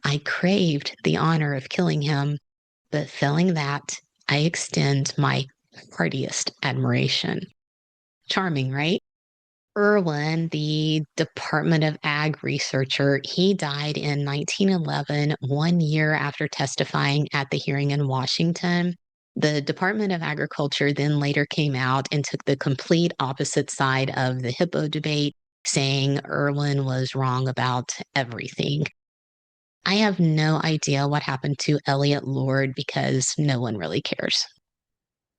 I craved the honor of killing him, but failing that, I extend my heartiest admiration." Charming, right? Irwin, the Department of Ag researcher, he died in 1911, 1 year after testifying at the hearing in Washington. The Department of Agriculture then later came out and took the complete opposite side of the hippo debate, saying Irwin was wrong about everything. I have no idea what happened to Elliot Lord because no one really cares.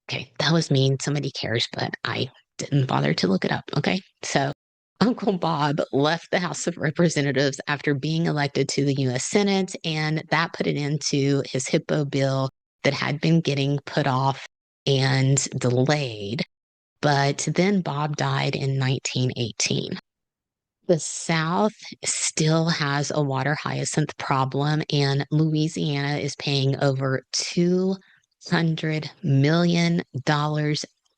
Okay, that was mean. Somebody cares, but I didn't bother to look it up. Okay, so Uncle Bob left the House of Representatives after being elected to the U.S. Senate, and that put it into his Hippo Bill that had been getting put off and delayed. But then Bob died in 1918. The South still has a water hyacinth problem, and Louisiana is paying over $200 million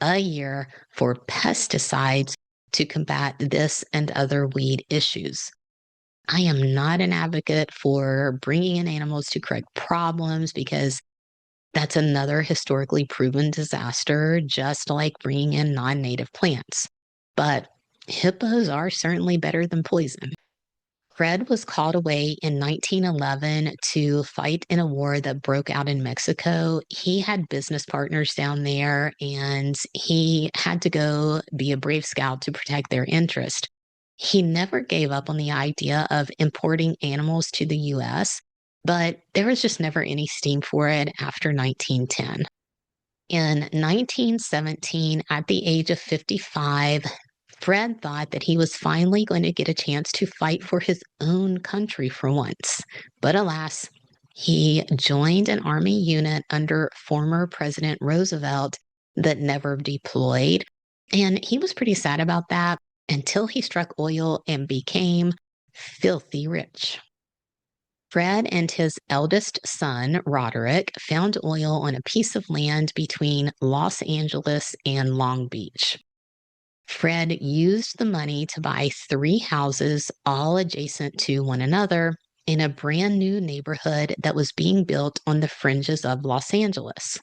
a year for pesticides to combat this and other weed issues. I am not an advocate for bringing in animals to correct problems because that's another historically proven disaster, just like bringing in non-native plants. But hippos are certainly better than poison. Fred was called away in 1911 to fight in a war that broke out in Mexico. He had business partners down there, and he had to go be a Brave Scout to protect their interest. He never gave up on the idea of importing animals to the U.S., but there was just never any steam for it after 1910. In 1917, at the age of 55, Fred thought that he was finally going to get a chance to fight for his own country for once. But alas, he joined an army unit under former President Roosevelt that never deployed. And he was pretty sad about that until he struck oil and became filthy rich. Fred and his eldest son, Roderick, found oil on a piece of land between Los Angeles and Long Beach. Fred used the money to buy 3 houses, all adjacent to one another, in a brand new neighborhood that was being built on the fringes of Los Angeles.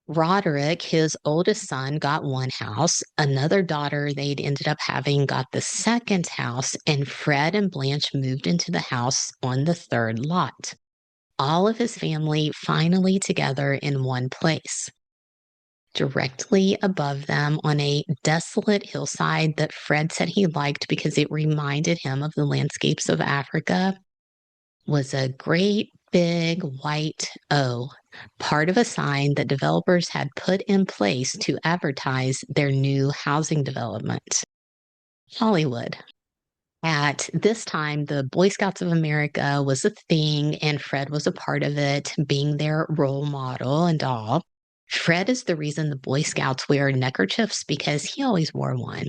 Roderick, his oldest son, got one house. Another daughter they'd ended up having got the second house, and Fred and Blanche moved into the house on the third lot. all of his family finally together in one place. Directly above them on a desolate hillside that Fred said he liked because it reminded him of the landscapes of Africa was a great big white O, part of a sign that developers had put in place to advertise their new housing development. Hollywood. At this time, the Boy Scouts of America was a thing, and Fred was a part of it, being their role model and all. Fred is the reason the Boy Scouts wear neckerchiefs because he always wore one.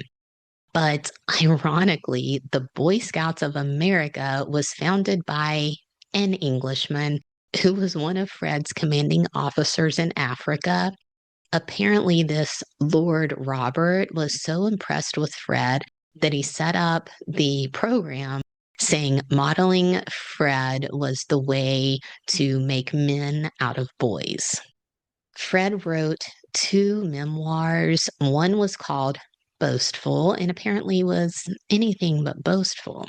But ironically, the Boy Scouts of America was founded by an Englishman who was one of Fred's commanding officers in Africa. Apparently, this Lord Robert was so impressed with Fred that he set up the program saying modeling Fred was the way to make men out of boys. Fred wrote two memoirs. One was called Boastful and apparently was anything but boastful.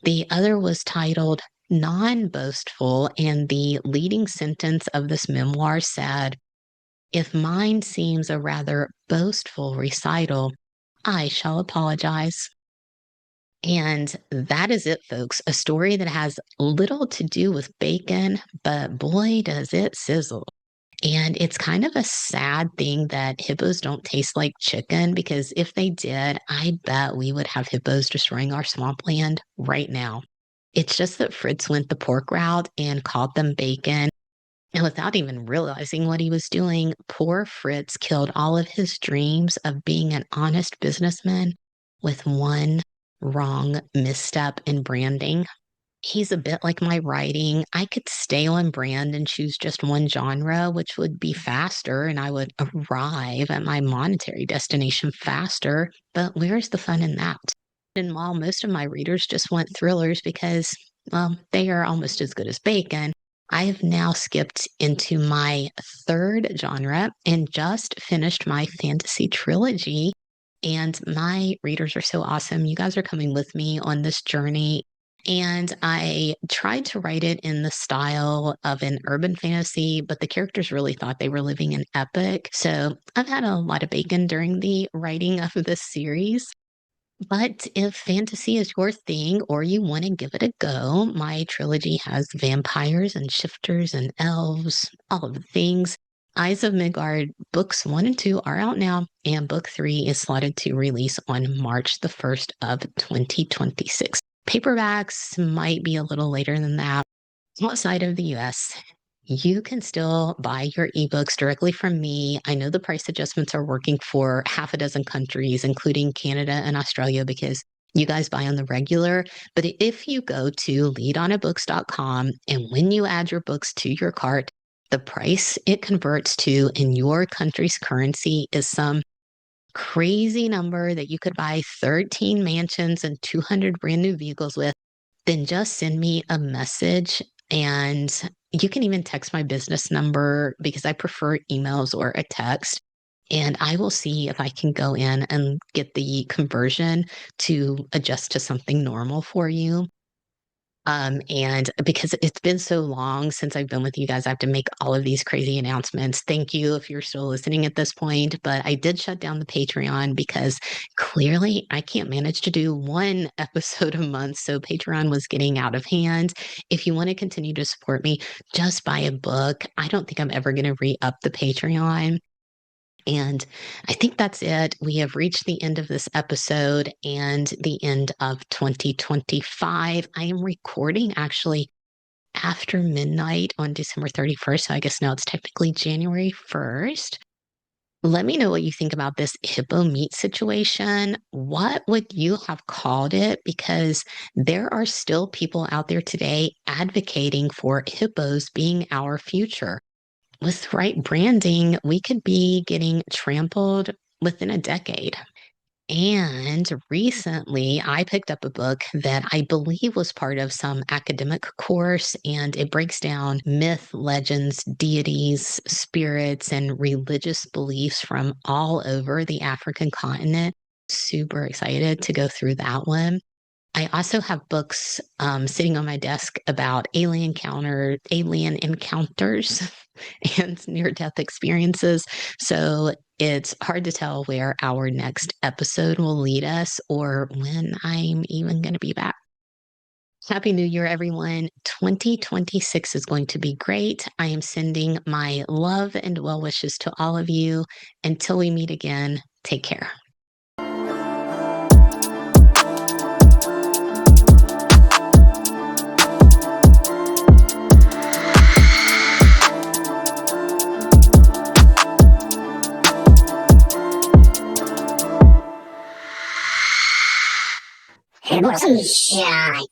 The other was titled Non Boastful, and the leading sentence of this memoir said, "If mine seems a rather boastful recital, I shall apologize." And that is it, folks. A story that has little to do with bacon, but boy, does it sizzle. And it's kind of a sad thing that hippos don't taste like chicken because if they did, I bet we would have hippos destroying our swampland right now. It's just that Fritz went the pork route and called them bacon. And without even realizing what he was doing, poor Fritz killed all of his dreams of being an honest businessman with one wrong misstep in branding. He's a bit like my writing. I could stay on brand and choose just one genre, which would be faster, and I would arrive at my monetary destination faster. But where's the fun in that? And while most of my readers just want thrillers because, well, they are almost as good as bacon, I have now skipped into my third genre and just finished my fantasy trilogy. And my readers are so awesome. You guys are coming with me on this journey. And I tried to write it in the style of an urban fantasy, but the characters really thought they were living an epic. So I've had a lot of bacon during the writing of this series. But if fantasy is your thing or you want to give it a go, my trilogy has vampires and shifters and elves, all of the things. Eyes of Midgard books 1 and 2 are out now, and book 3 is slotted to release on March the 1st of 2026. Paperbacks might be a little later than that. Outside of the US, you can still buy your ebooks directly from me. I know the price adjustments are working for half a dozen countries, including Canada and Australia, because you guys buy on the regular. But if you go to leedawnabooks.com and when you add your books to your cart, the price it converts to in your country's currency is some crazy number that you could buy 13 mansions and 200 brand new vehicles with, then just send me a message. And you can even text my business number because I prefer emails or a text. And I will see if I can go in and get the conversion to adjust to something normal for you. And because it's been so long since I've been with you guys, I have to make all of these crazy announcements. Thank you if you're still listening at this point. But I did shut down the Patreon because clearly I can't manage to do one episode a month. So Patreon was getting out of hand. If you want to continue to support me, just buy a book. I don't think I'm ever going to re up the Patreon. And I think that's it. We have reached the end of this episode and the end of 2025. I am recording actually after midnight on December 31st. So I guess now it's technically January 1st. Let me know what you think about this hippo meat situation. What would you have called it? Because there are still people out there today advocating for hippos being our future. With right branding, we could be getting trampled within a decade. And recently, I picked up a book that I believe was part of some academic course, and it breaks down myth, legends, deities, spirits, and religious beliefs from all over the African continent. Super excited to go through that one. I also have books sitting on my desk about alien encounters and near-death experiences. So it's hard to tell where our next episode will lead us or when I'm even going to be back. Happy New Year, everyone. 2026 is going to be great. I am sending my love and well wishes to all of you. Until we meet again, take care. Hippo Sunshine.